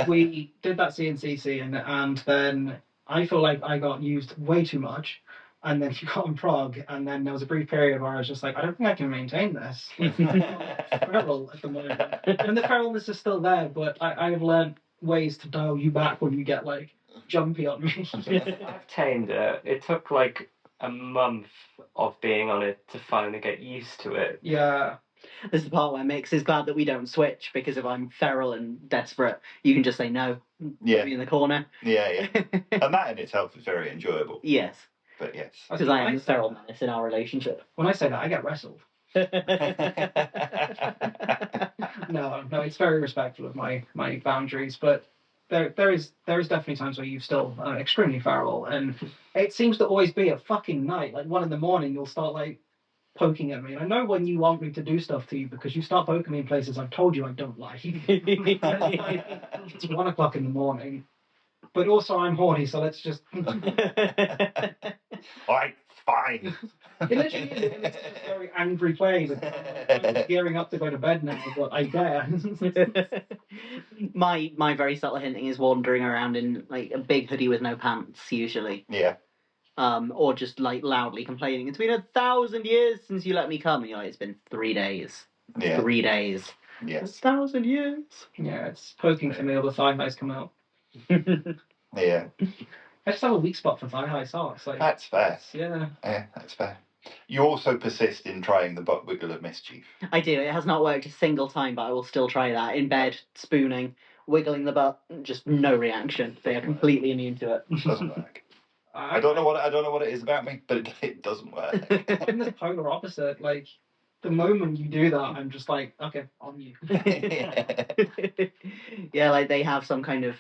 C: We did that CNC scene, and then I feel like I got used way too much. And then you got on prog, and then there was a brief period where I was just like, I don't think I can maintain this. Feral at the moment. And the feralness is still there, but I've learned ways to dial you back when you get like jumpy on me.
D: I've tamed it. It took like a month of being on it to finally get used to it.
C: Yeah.
A: This is the part where Mix is glad that we don't switch, because if I'm feral and desperate, you can just say no.
B: Yeah.
A: Put me in the corner.
B: Yeah. And that in itself is very enjoyable.
A: Yes.
B: But yes.
A: Because I am the feral menace in our relationship.
C: When I say that, I get wrestled. No, it's very respectful of my boundaries, but there is definitely times where you still extremely feral, and it seems to always be at fucking night, like 1 a.m. You'll start like poking at me, and I know when you want me to do stuff to you because you start poking me in places I've told you I don't like. It's 1 o'clock in the morning, but also I'm horny, so let's just.
B: Alright, fine.
C: It literally is. It's just a very angry play. I'm gearing up to go to bed now, but I dare.
A: My very subtle hinting is wandering around in like a big hoodie with no pants, usually.
B: Yeah.
A: Or just like loudly complaining. It's been 1,000 years since you let me come. And you're like, it's been 3 days.
B: Yeah.
A: 3 days.
B: Yes.
A: 1,000 years.
C: Yeah, it's poking for me. All the thigh highs come out.
B: Yeah.
C: I just have a weak spot for thigh high socks. Like,
B: That's fair.
C: yeah.
B: Yeah, that's fair. You also persist in trying the butt wiggle of mischief.
A: I do. It has not worked a single time, but I will still try that. In bed, spooning, wiggling the butt, just no reaction. They are completely immune to it.
B: It doesn't work. I don't know what it is about me, but it doesn't work.
C: I'm the polar opposite. Like, the moment you do that, I'm just like, okay, on you.
A: Yeah, like they have some kind of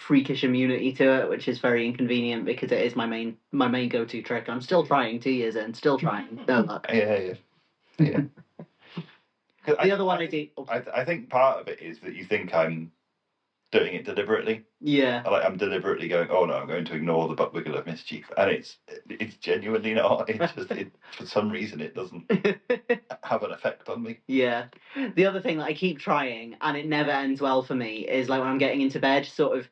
A: freakish immunity to it, which is very inconvenient because it is my main go-to trick. I'm still trying 2 years in, still trying. No luck.
B: Yeah.
A: The other one I do.
B: I think part of it is that you think I'm doing it deliberately.
A: Yeah.
B: Like I'm deliberately going, oh no, I'm going to ignore the butt wiggle of mischief, and it's genuinely not. It's just for some reason it doesn't have an effect on me.
A: Yeah. The other thing that I keep trying, and it never ends well for me, is like when I'm getting into bed, sort of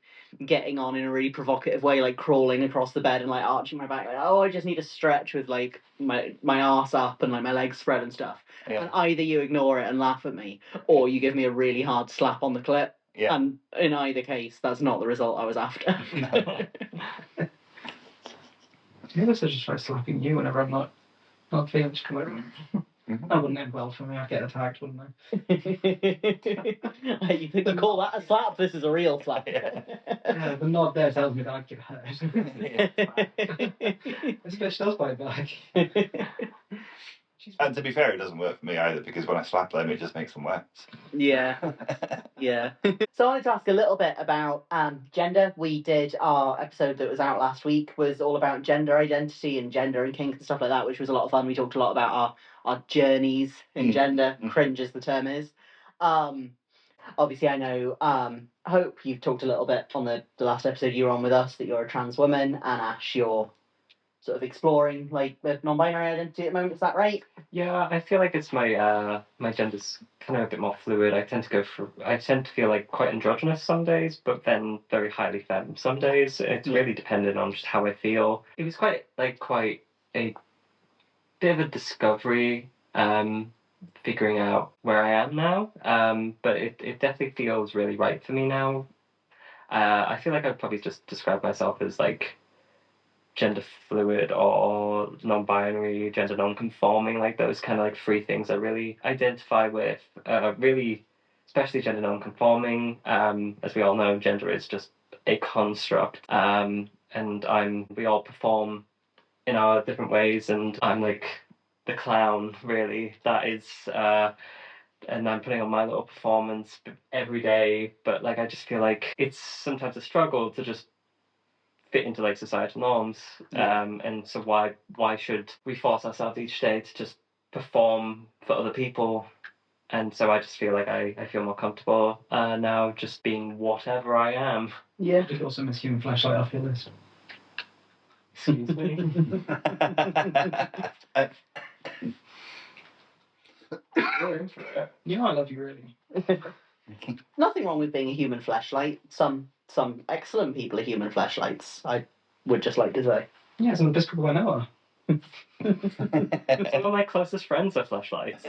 A: getting on in a really provocative way, like crawling across the bed and like arching my back, like, oh, I just need to stretch with like my arse up and like my legs spread and stuff.
B: Yeah.
A: And either you ignore it and laugh at me, or you give me a really hard slap on the clit.
B: Yeah.
A: And in either case, that's not the result I was after.
C: Maybe I should just try slapping you whenever I'm not feeling just come over.
B: Mm-hmm.
C: That wouldn't end well for me. I'd get attacked, wouldn't I?
A: You think to call that a slap? This is a real slap.
C: Yeah, the nod there tells me that I'd get hurt. This bitch does bite back.
B: And to be fair, it doesn't work for me either, because when I slap them, it just makes them worse.
A: Yeah. So I wanted to ask a little bit about gender. We did our episode that was out last week was all about gender identity and gender and kink and stuff like that, which was a lot of fun. We talked a lot about our journeys in gender. Cringe as the term is. Obviously, I know, Hope, you've talked a little bit on the last episode you were on with us that you're a trans woman, and Ash, you're sort of exploring like the non-binary identity at the moment. Is that right?
D: Yeah, I feel like it's my my gender's kind of a bit more fluid. I tend to feel like quite androgynous some days, but then very highly femme some days. It's really dependent on just how I feel. It was quite a bit of a discovery, figuring out where I am now. But it definitely feels really right for me now. I feel like I'd probably just describe myself as like gender fluid or non-binary, gender non-conforming, like those kind of like three things I really identify with. Really, especially gender non-conforming. As we all know, gender is just a construct. And we all perform in our different ways, and I'm like the clown, really. That is, and I'm putting on my little performance every day. But like, I just feel like it's sometimes a struggle to just fit into like societal norms. And so why should we force ourselves each day to just perform for other people? And so I just feel like I feel more comfortable now just being whatever I am.
C: Yeah. Just also miss human flashlight off your list.
D: Excuse me. You're in for it.
C: You know I love you, really.
A: Nothing wrong with being a human fleshlight. Some excellent people are human fleshlights. I would just like to say.
C: Yeah, some of the best people I know are.
D: Some of my closest friends are flashlights.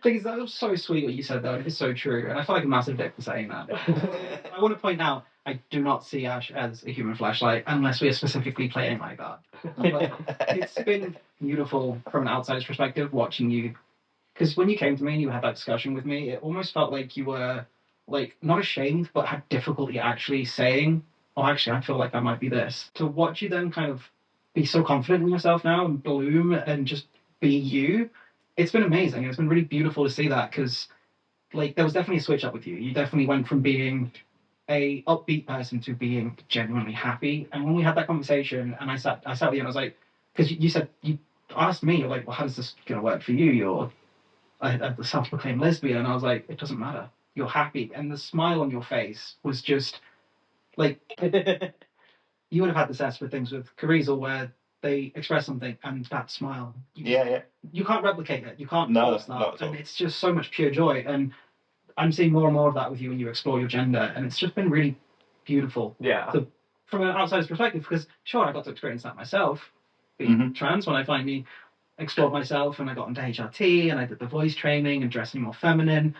C: Because that was so sweet what you said, though. It's so true, and I feel like a massive dick for saying that. I want to point out, I do not see Ash as a human flashlight unless we are specifically playing like that. But it's been beautiful from an outsider's perspective watching you. Because when you came to me and you had that discussion with me, it almost felt like you were, like, not ashamed, but had difficulty actually saying, oh, actually, I feel like I might be this. To watch you then kind of be so confident in yourself now and bloom and just be you, it's been amazing. It's been really beautiful to see that because, like, there was definitely a switch up with you. You definitely went from being a upbeat person to being genuinely happy. And when we had that conversation, and I sat with you and I was like, because you said, you asked me, you're like, well, how does this going to work for you? You're a self-proclaimed lesbian. And I was like, it doesn't matter. You're happy. And the smile on your face was just, like, you would have had this S with things with Carizel where they express something and that smile. You can't replicate it. You can't force that.
B: Not at all.
C: And it's just so much pure joy. And I'm seeing more and more of that with you when you explore your gender. And it's just been really beautiful.
D: Yeah.
C: So, from an outsider's perspective, because sure, I got to experience that myself, being trans when I finally explored myself and I got into HRT and I did the voice training and dressing more feminine.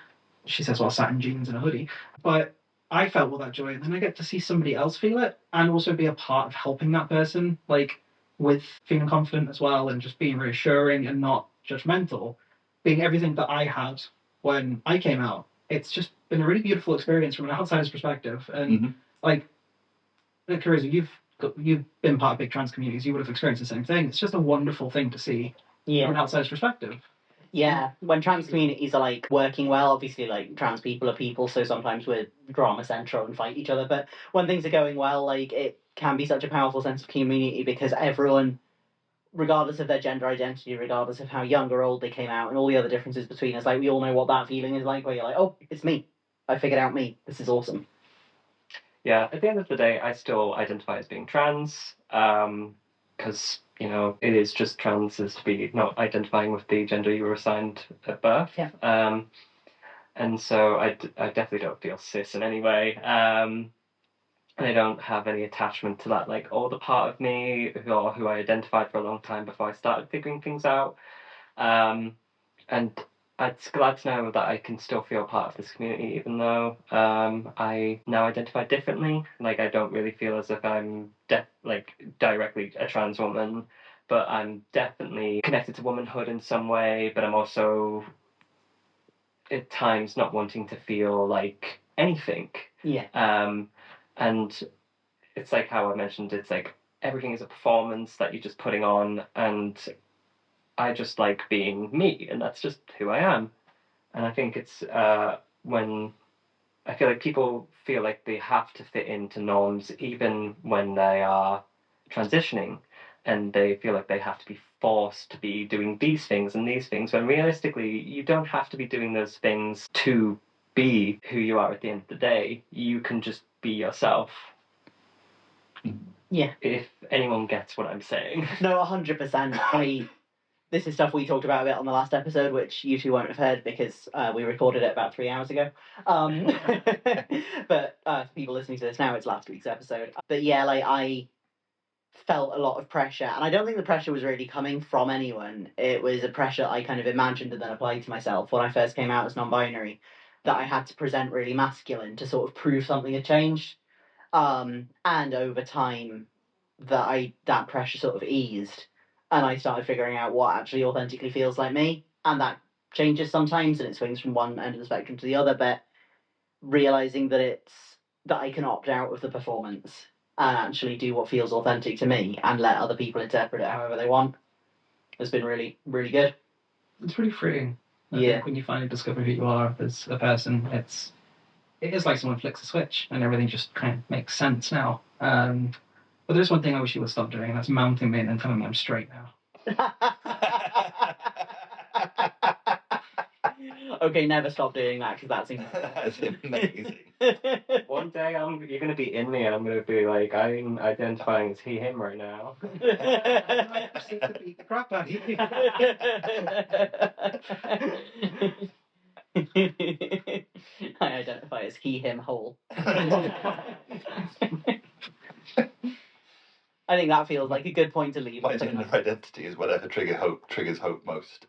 C: She says, well, satin jeans and a hoodie. But I felt all that joy, and then I get to see somebody else feel it and also be a part of helping that person, like with feeling confident as well and just being reassuring and not judgmental, being everything that I had when I came out. It's just been a really beautiful experience from an outsider's perspective. And like, Carissa, you've been part of big trans communities, you would have experienced the same thing. It's just a wonderful thing to see from an outsider's perspective.
A: Yeah, when trans communities are like working well, obviously like trans people are people, so sometimes we're drama central and fight each other. But when things are going well, like it can be such a powerful sense of community because everyone, regardless of their gender identity, regardless of how young or old they came out, and all the other differences between us, like we all know what that feeling is like, where you're like, oh, it's me. I figured out me. This is awesome.
D: Yeah, at the end of the day, I still identify as being trans, because, you know, it is just trans is to be not identifying with the gender you were assigned at birth.
A: Yeah.
D: And so I definitely don't feel cis in any way. And I don't have any attachment to that, like, older part of me who I identified for a long time before I started figuring things out. And it's glad to know that I can still feel part of this community, even though I now identify differently. Like, I don't really feel as if I'm directly a trans woman, but I'm definitely connected to womanhood in some way. But I'm also at times not wanting to feel like anything.
A: Yeah.
D: And it's like how I mentioned, it's like everything is a performance that you're just putting on, and I just like being me, and that's just who I am. And I think it's when I feel like people feel like they have to fit into norms even when they are transitioning, and they feel like they have to be forced to be doing these things and these things, when realistically you don't have to be doing those things to be who you are at the end of the day. You can just be yourself.
A: Yeah.
D: If anyone gets what I'm saying.
A: No, 100%. This is stuff we talked about a bit on the last episode, which you two won't have heard because we recorded it about 3 hours ago. But for people listening to this now, it's last week's episode. But yeah, like I felt a lot of pressure, and I don't think the pressure was really coming from anyone. It was a pressure I kind of imagined and then applied to myself when I first came out as non-binary, that I had to present really masculine to sort of prove something had changed. And over time, that pressure sort of eased, and I started figuring out what actually authentically feels like me, and that changes sometimes, and it swings from one end of the spectrum to the other. But realizing that I can opt out of the performance and actually do what feels authentic to me, and let other people interpret it however they want, has been really, really good.
C: It's really freeing. I
A: Yeah.
C: think when you finally discover who you are as a person, it is like someone flicks a switch and everything just kind of makes sense now. But there's one thing I wish you would stop doing, and that's mounting me and then telling me I'm straight now.
A: Okay, never stop doing that because that's
B: amazing.
D: One day you're going to be in me and I'm going to be like, I'm identifying as he, him right now.
C: I proceed to beat the crap out of you.
A: I identify as he, him, whole. I think that feels like a good point to leave.
B: My gender identity is whatever triggers hope most.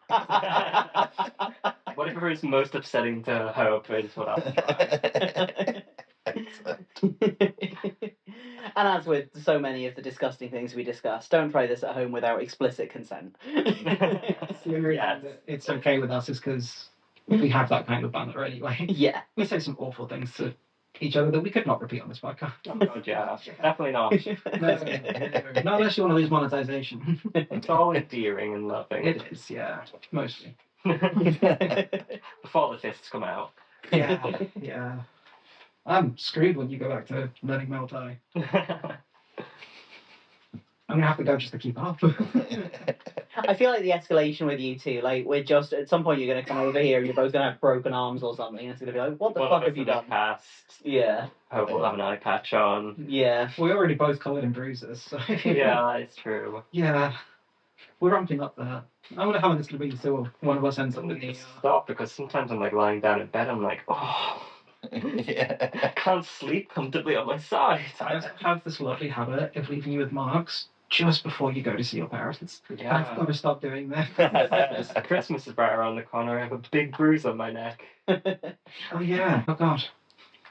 D: Whatever is most upsetting to Hope is what I'll try.
A: And as with so many of the disgusting things we discuss, don't try this at home without explicit consent.
C: The only reason that it's okay with us is because we have that kind of banter anyway.
A: Yeah.
C: We say some awful things to each other that we could not repeat on this podcast.
D: Oh god, yeah, definitely not.
C: No, not unless you want to lose monetization.
D: It's all endearing and loving.
C: It is, yeah, mostly.
D: Before the fists come out.
C: Yeah, yeah. I'm screwed when you go back to learning Muay Thai. I'm gonna have to go just to keep up.
A: I feel like the escalation with you two, like we're just at some point you're gonna come over here and you're both gonna have broken arms or something. And it's gonna be like, what the fuck have you done?
D: Cast.
A: Yeah.
D: Hope we'll have an eye patch on.
A: Yeah.
C: We're already both covered in bruises. So.
D: Yeah, it's true.
C: Yeah. We're ramping up that. I wonder how long it's gonna be until one of us ends up with the.
D: Stop, because sometimes I'm like lying down in bed. I'm like, oh.
B: Yeah.
D: I can't sleep comfortably on my side.
C: I have this lovely habit of leaving you with marks just before you go to see your parents.
D: Yeah.
C: I've got to stop doing that.
D: Christmas is right around the corner. I have a big bruise on my neck.
C: Oh yeah. Oh god.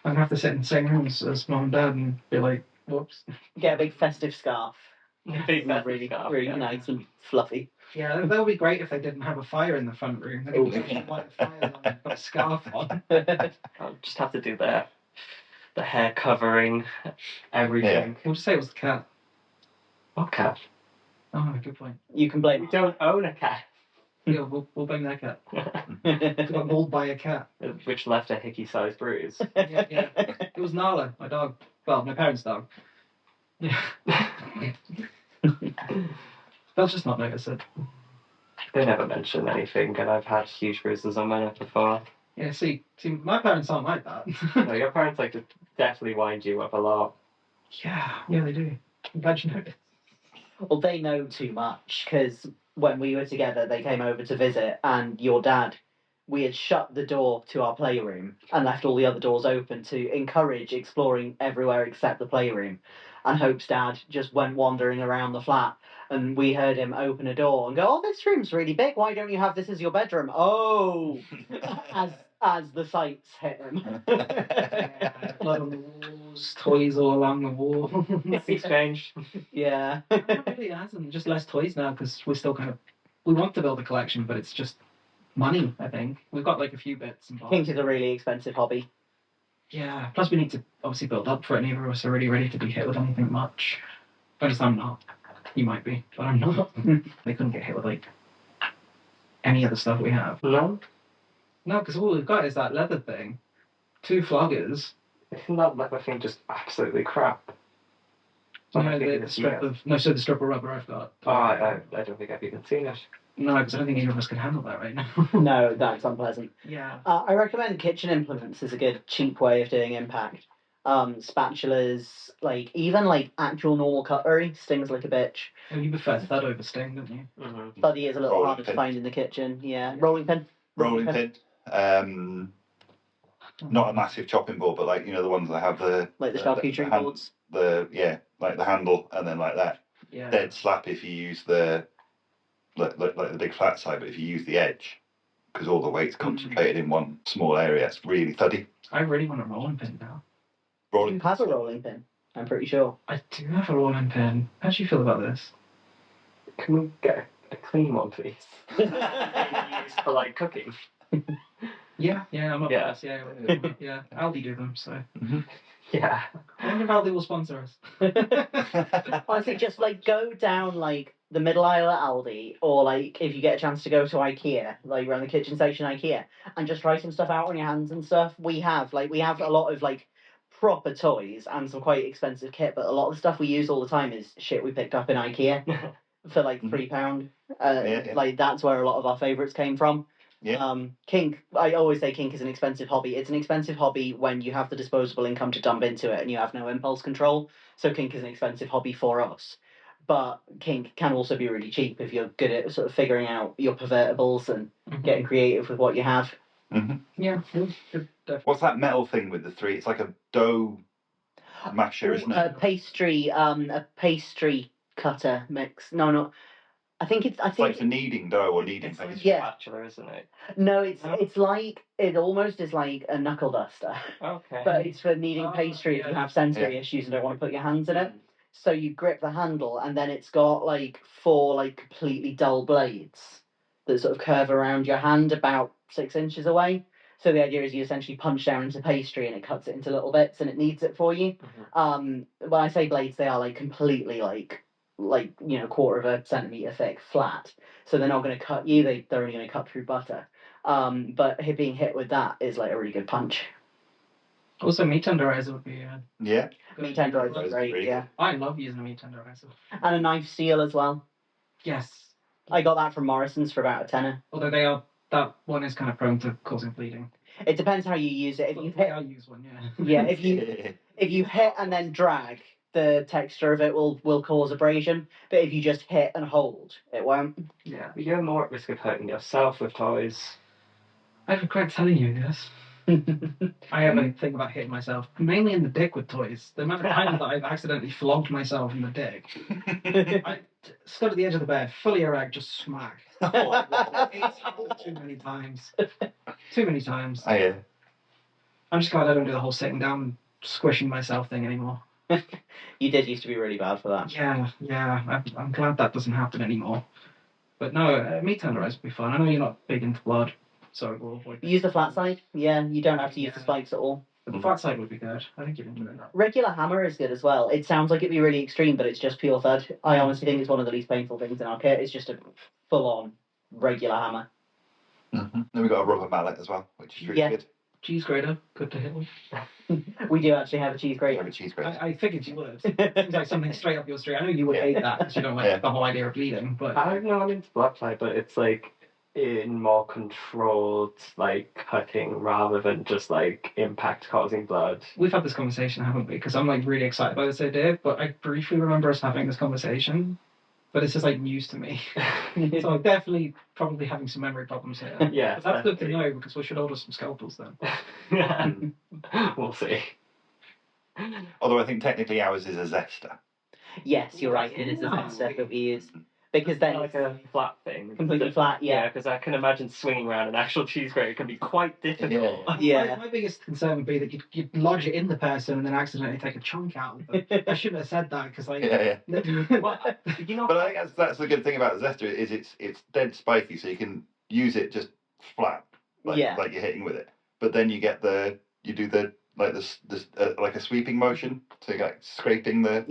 C: I'm gonna have to sit in the same room as mom and dad and be like, whoops.
A: Get a big festive scarf.
D: Big
A: Really,
D: scarf,
A: really
D: yeah.
A: nice and fluffy.
C: Yeah, that would be great if they didn't have a fire in the front room. They
A: Oh,
C: could just light the fire on and put a scarf on.
D: I'll just have to do the hair covering, everything.
C: We'll just say it was the cat.
D: What cat?
C: Oh, good point.
A: You can blame
D: We don't own a cat.
C: Yeah, we'll blame that cat. We got mauled by a cat.
D: Which left a hickey-sized bruise.
C: Yeah. It was Nala, my dog. Well, my parents' dog. Yeah. They'll just not notice it.
D: They never mention anything, and I've had huge bruises on my neck before.
C: Yeah, see, my parents aren't like that.
D: No, your parents like to definitely wind you up a lot.
C: Yeah, they do. I'm glad you noticed.
A: Well, they know too much because when we were together, they came over to visit, and your dad, we had shut the door to our playroom and left all the other doors open to encourage exploring everywhere except the playroom. And Hope's dad just went wandering around the flat, and we heard him open a door and go, "Oh, this room's really big. Why don't you have this as your bedroom?" Oh, as the sights hit him.
C: Blood on the walls, toys all along the wall.
D: It's strange.
A: Yeah.
C: It really hasn't. Just less toys now because we're still we want to build a collection, but it's just money, I think. We've got like a few bits and bobs.
A: Kink is a really expensive hobby.
C: Yeah, plus we need to obviously build up for it. Neither of us are really ready to be hit with anything much. At least I'm not. You might be, but I'm not. They couldn't get hit with like any of the stuff we have.
D: No?
C: No, because all we've got is that leather thing, 2 floggers.
D: Isn't that leather thing just absolutely crap?
C: So the strip of rubber I've got.
D: Oh, I don't think I've even seen it.
C: No, because I don't think either of us can handle that right now.
A: No, that's unpleasant.
C: Yeah.
A: I recommend kitchen implements as a good cheap way of doing impact. spatulas, like even like actual normal cutlery stings like a bitch.
C: And you prefer thud over sting, don't you?
D: Mm-hmm.
A: Thuddy is a little
B: Rolling
A: harder to
B: pin.
A: find in the kitchen. Yeah, rolling pin.
B: Rolling pin. Not a massive chopping board, but like the ones that have the
A: Like the charcuterie boards.
B: Like the handle and then like that.
C: Yeah.
B: Dead slap if you use the like the big flat side, but if you use the edge, because all the weight's concentrated in one small area, it's really thuddy.
C: I really want a rolling pin now.
B: Rolling
A: You have a rolling pin, I'm pretty sure.
C: I do have a rolling pin. How do you feel about this?
D: Can we get a clean one, please? Used for like cooking.
C: Yeah, I'm up
D: Yeah.
C: for this. Yeah. Aldi do them, so.
D: Yeah.
C: I wonder if Aldi will sponsor us.
A: Honestly, just like go down like the middle aisle at Aldi, or like if you get a chance to go to IKEA, like around the kitchen station IKEA, and just try some stuff out on your hands and stuff. We have a lot of like proper toys and some quite expensive kit, but a lot of the stuff we use all the time is shit we picked up in IKEA for like £3.
B: Yeah.
A: Like that's where a lot of our favourites came from.
B: Yeah.
A: Kink, I always say kink is an expensive hobby. It's an expensive hobby when you have the disposable income to dump into it and you have no impulse control. So kink is an expensive hobby for us. But kink can also be really cheap if you're good at sort of figuring out your pervertibles and getting creative with what you have.
C: Yeah, good.
B: What's that metal thing with the three? It's like a dough masher, isn't it?
A: A pastry cutter mix. No. I think
B: It's like for kneading dough or kneading
D: It's like a
B: pastry.
A: Yeah.
D: spatula, isn't it?
A: No, it's like it almost is like a knuckle duster.
D: Okay.
A: But it's for kneading pastry if you have sensory issues and don't want to put your hands in it. So you grip the handle and then it's got like 4 like completely dull blades that sort of curve around your hand about 6 inches away. So the idea is you essentially punch down into pastry and it cuts it into little bits and it kneads it for you. When I say blades, they are like completely like 1/4 of a centimetre thick, flat. So they're not going to cut you. They're only going to cut through butter. But being hit with that is like a really good punch.
C: Also, meat tenderizer would be.
B: Yeah.
A: Meat tenderizer is great.
B: Really
A: Yeah,
C: I love using a meat tenderizer.
A: and a knife seal as well.
C: Yes.
A: I got that from Morrison's for about a tenner.
C: Although that one is kind of prone to causing bleeding.
A: It depends how you use it. If you hit,
C: I use one, yeah.
A: yeah, if you hit and then drag, the texture of it will cause abrasion. But if you just hit and hold, it won't.
C: Yeah.
D: But you're more at risk of hurting yourself with toys.
C: I regret telling you this. I have a thing about hitting myself, mainly in the dick with toys. The amount of times that I've accidentally flogged myself in the dick. I stood at the edge of the bed, fully erect, just smack. It's happened too many times. Too many times.
B: Oh, yeah.
C: I'm just glad I don't do the whole sitting down, squishing myself thing anymore.
A: You did used to be really bad for that.
C: Yeah. I'm glad that doesn't happen anymore. But no, meat tenderizer would be fun. I know you're not big into blood, so we'll avoid.
A: Use the flat side. Yeah, you don't have to use the spikes at all.
C: But the flat side would be good. I think you'd enjoy that.
A: Regular hammer is good as well. It sounds like it'd be really extreme, but it's just pure thud. I honestly think it's one of the least painful things in our kit. It's just a full-on regular hammer.
B: Then we got a rubber mallet as well, which is really good.
C: Cheese grater, good to hit with.
A: We do actually have a cheese
B: We
A: grater.
B: have a cheese grater.
C: I figured you would. Seems like something straight up your street. I know you would hate that because you don't like the whole idea of bleeding, but
D: I don't know, I'm into blacklight, but it's like in more controlled like cutting rather than just like impact causing blood.
C: we've had this conversation, haven't we? Because I'm like really excited by this idea, but I briefly remember us having this conversation, but it's just like news to me. So I'm definitely probably having some memory problems here.
D: Yeah,
C: But that's good to know because we should order some scalpels then.
D: We'll see.
B: Although I think technically ours is a zester.
A: Yes, you're right. It is the best stuff that we use. Because then
D: Like a flat thing.
A: completely flat, yeah.
D: because I can imagine swinging around an actual cheese grater can be quite difficult.
A: Yeah.
C: My biggest concern would be that you'd lodge it in the person and then accidentally take a chunk out of them. I shouldn't have said that because like.
B: Yeah.
D: Well, you know,
B: But I think that's the good thing about the zester is it's dead spiky, so you can use it just flat, like you're hitting with it. But then you do the like a sweeping motion, so you're like scraping the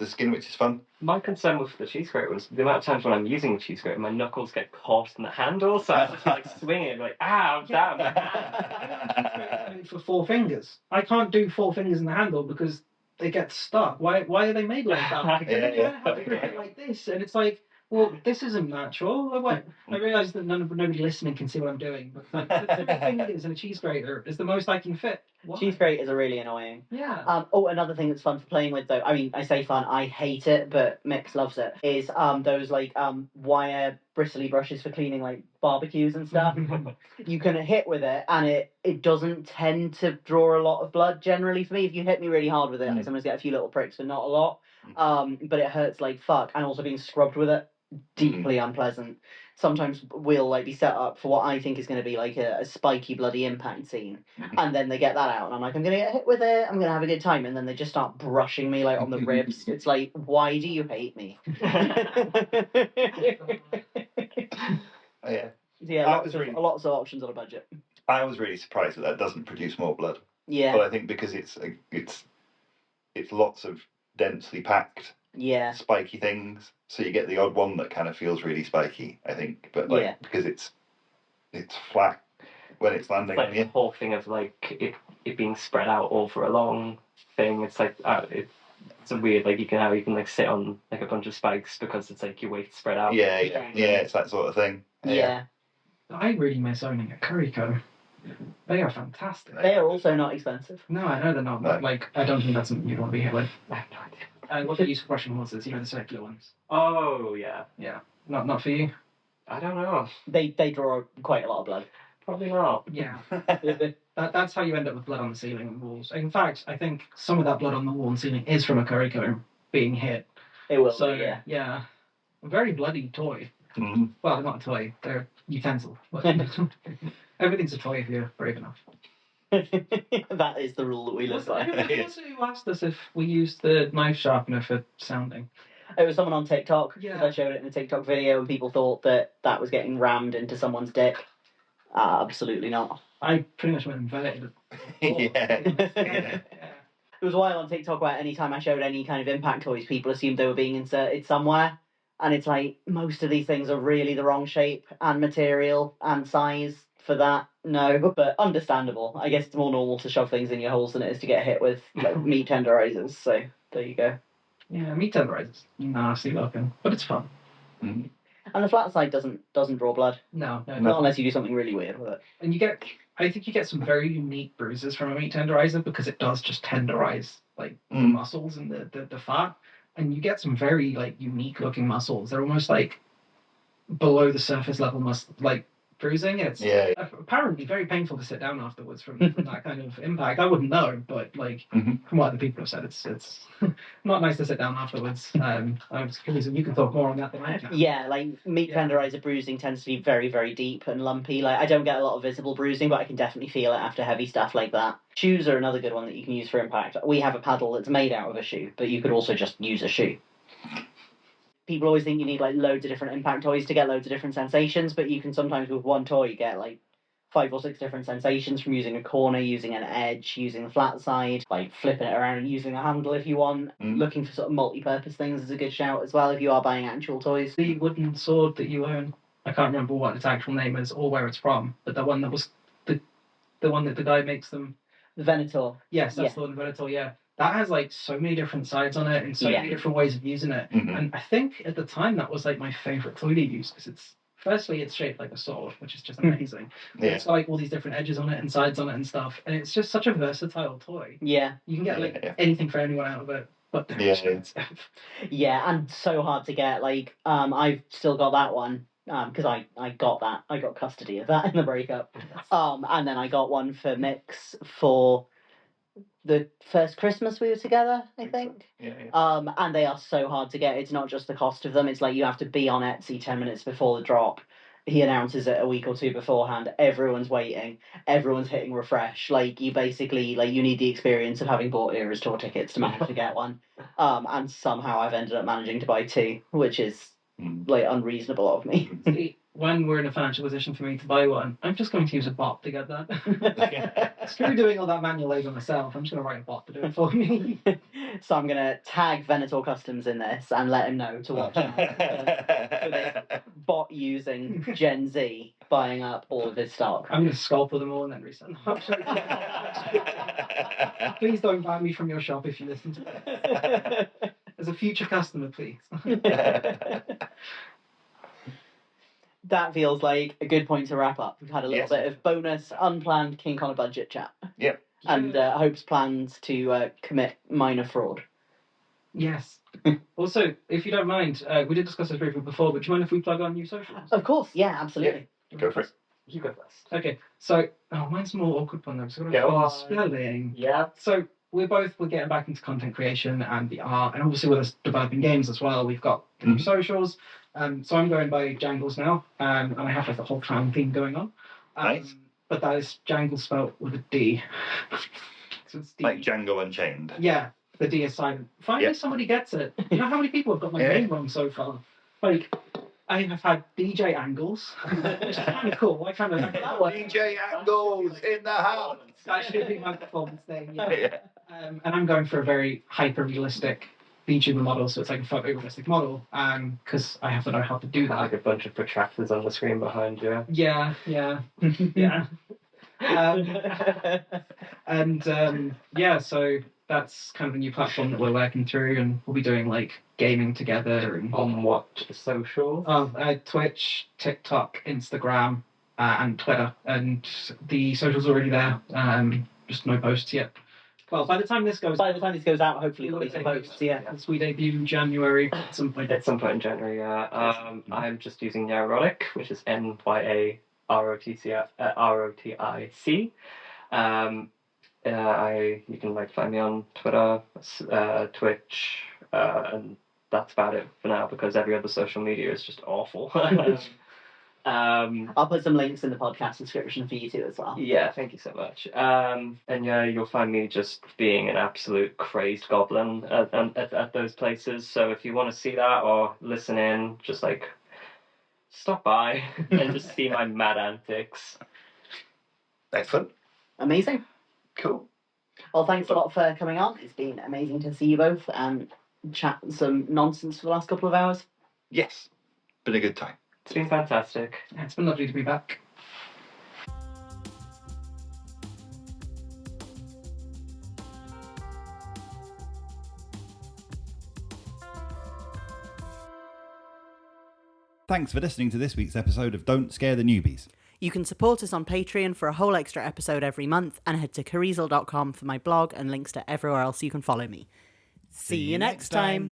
B: skin, which is fun.
D: my concern with the cheese grater was the amount of times when I'm using the cheese grater, my knuckles get caught in the handle, so I have to like swing it, like, ow, damn.
C: For 4 fingers. I can't do 4 fingers in the handle because they get stuck. Why are they made like that? Because then you have to grip it like this, and it's like, well, this isn't natural. I realise that nobody listening can see what I'm doing, but like, the fingers in a cheese grater is the most I can fit. Why?
A: Cheese grate is really annoying.
C: Yeah.
A: Oh, another thing that's fun for playing with, though. I mean, I say fun. I hate it, but Mix loves it. Is those like wire bristly brushes for cleaning like barbecues and stuff. You can hit with it, and it doesn't tend to draw a lot of blood generally for me. If you hit me really hard with it, I sometimes get a few little pricks, but not a lot. But it hurts like fuck, and also being scrubbed with it, deeply unpleasant. Sometimes we'll like be set up for what I think is going to be like a spiky bloody impact scene, and then they get that out, and I'm like, I'm going to get hit with it, I'm going to have a good time, and then they just start brushing me like on the ribs. It's like, why do you hate me?
B: Oh, yeah.
A: Yeah, lots of options on a budget.
B: I was really surprised that doesn't produce more blood.
A: Yeah.
B: But I think because it's lots of densely packed, spiky things, so you get the odd one that kind of feels really spiky. I think, but because it's flat when it's landing
D: like
B: on you.
D: The whole thing of like it being spread out over a long thing. It's like it's a weird like you can like sit on like a bunch of spikes because it's like your weight spread out.
B: Yeah, it's that sort of thing.
A: Yeah.
C: I really miss owning a currycomb. They are fantastic.
A: They are also not expensive.
C: No, I know they're not. But, like, I don't think that's something you'd want to be hit with.
D: I have no idea.
C: What they use for brushing horses, you know, the circular ones.
D: Oh yeah.
C: Yeah. Not for you.
D: I don't know.
A: They draw quite a lot of blood.
D: Probably not.
C: Yeah. That's how you end up with blood on the ceiling and walls. In fact, I think some of that blood on the wall and ceiling is from a currycomb being hit.
A: It will.
C: So
A: be, yeah.
C: Yeah. A very bloody toy.
B: Mm-hmm.
C: Well, not a toy. They're utensil. But everything's a toy if you're brave enough.
A: That is the rule that we live by.
C: Who was it who asked us if we used the knife sharpener for sounding?
A: It was someone on TikTok.
C: Yeah.
A: I showed it in a TikTok video, and people thought that was getting rammed into someone's dick. Absolutely not.
C: I pretty much went and inverted it.
B: Yeah.
A: There was a while on TikTok where anytime I showed any kind of impact toys, people assumed they were being inserted somewhere. And it's like, most of these things are really the wrong shape and material and size for that. No, but understandable. I guess it's more normal to shove things in your holes than it is to get hit with like, meat tenderizers. So there you go.
C: Yeah, meat tenderizers. Nasty looking, but it's fun.
B: Mm-hmm.
A: And the flat side doesn't draw blood.
C: No.
A: Not unless you do something really weird with it.
C: And I think you get some very unique bruises from a meat tenderizer because it does just tenderize like the muscles and the fat. And you get some very like unique looking muscles. They're almost like below the surface level like bruising. It's apparently very painful to sit down afterwards from that kind of impact. I wouldn't know, but like from what other people have said, it's not nice to sit down afterwards. I was curious if you can talk more on that than I can.
A: Yeah, like meat tenderizer bruising tends to be very, very deep and lumpy. Like I don't get a lot of visible bruising, but I can definitely feel it after heavy stuff like that. Shoes are another good one that you can use for impact. We have a paddle that's made out of a shoe, but you could also just use a shoe. People always think you need like loads of different impact toys to get loads of different sensations, but you can sometimes with one toy get like 5 or 6 different sensations from using a corner, using an edge, using the flat side, like flipping it around and using a handle if you want. Looking for sort of multi-purpose things is a good shout as well if you are buying actual toys.
C: The wooden sword that you own, I can't remember what its actual name is or where it's from, but the one that was the one that the guy makes them.
A: The Venator.
C: Yes, that's the one, Venator, yeah. That has like so many different sides on it and so many different ways of using it. And I think at the time that was like my favourite toy to use because it's shaped like a sword, which is just amazing. It's got like all these different edges on it and sides on it and stuff, and it's just such a versatile toy.
A: Yeah.
C: You can get anything for anyone out of it, but they're expensive.
A: Yeah, and so hard to get. Like, I've still got that one. Because I got custody of that in the breakup. And then I got one for Mix for the first Christmas we were together, I think. And they are so hard to get. It's not just the cost of them. It's like you have to be on Etsy 10 minutes before the drop. He announces it a week or two beforehand. Everyone's waiting. Everyone's hitting refresh. Like, you basically, like, you need the experience of having bought Eras tour tickets to manage to get one. And somehow I've ended up managing to buy 2, which is like unreasonable of me.
C: See, when we're in a financial position for me to buy one, I'm just going to use a bot to get that. Screw doing all that manual labour myself. I'm just going to write a bot to do it for me.
A: So I'm going to tag Venator Customs in this and let him know to watch out for this bot using Gen Z buying up all of his stock.
C: I'm going to scalp them all and then resell them. Please don't buy me from your shop if you listen to this. As a future customer, please.
A: That feels like a good point to wrap up. We've had a little bit of bonus, unplanned kink on a budget chat.
B: Yep.
A: and Hope's plans to commit minor fraud.
C: Yes. Also, if you don't mind, we did discuss this briefly before, but do you mind if we plug our new socials?
A: Of course, yeah, absolutely.
B: Go for it.
D: You go first.
C: Okay, so mine's a more awkward one though, because I've
D: Go
C: got
D: on.
C: spelling.
D: Yeah.
C: So we're getting back into content creation and the art, and obviously with us developing games as well. We've got the new socials. So I'm going by Jangles now, and I have like the whole clown theme going on.
B: Nice.
C: But that is Jangles spelled with a D. So it's D.
B: Like Django Unchained.
C: Yeah, the D is silent. Finally, somebody gets it. You know how many people have got my name wrong so far? Like, I have had DJ Angles, which is kind of cool. I kind of like that one.
B: DJ Angles in the house.
C: That should be my performance thing. Yeah. And I'm going for a very hyper-realistic VTuber model, so it's like a photorealistic model, because I have to know how to do that.
D: Like a bunch of protractors on the screen behind you.
C: Yeah. Yeah. So that's kind of a new platform that we're working through, and we'll be doing like gaming together. And
D: On what social?
C: Twitch, TikTok, Instagram, and Twitter, and the socials are already there. Just no posts yet. Well, by the time this goes out, hopefully there'll be some posts. Yeah, as we debut in January at some point.
D: At some point in January, yeah. I'm just using Neurotic, which is NYAROTIC. You can like find me on Twitter, Twitch, and that's about it for now because every other social media is just awful.
A: I'll put some links in the podcast description for you too as well.
D: Yeah, thank you so much. And yeah, you'll find me just being an absolute crazed goblin at those places. So if you want to see that or listen in, just like stop by and just see my mad antics.
B: Excellent.
A: Amazing.
B: Cool.
A: Well, thanks a lot for coming on. It's been amazing to see you both and chat some nonsense for the last couple of hours.
B: Yes. Been a good time.
D: It's been fantastic.
C: Yeah, it's been lovely to be back.
E: Thanks for listening to this week's episode of Don't Scare the Newbies.
A: You can support us on Patreon for a whole extra episode every month and head to carizel.com for my blog and links to everywhere else you can follow me. See you next time.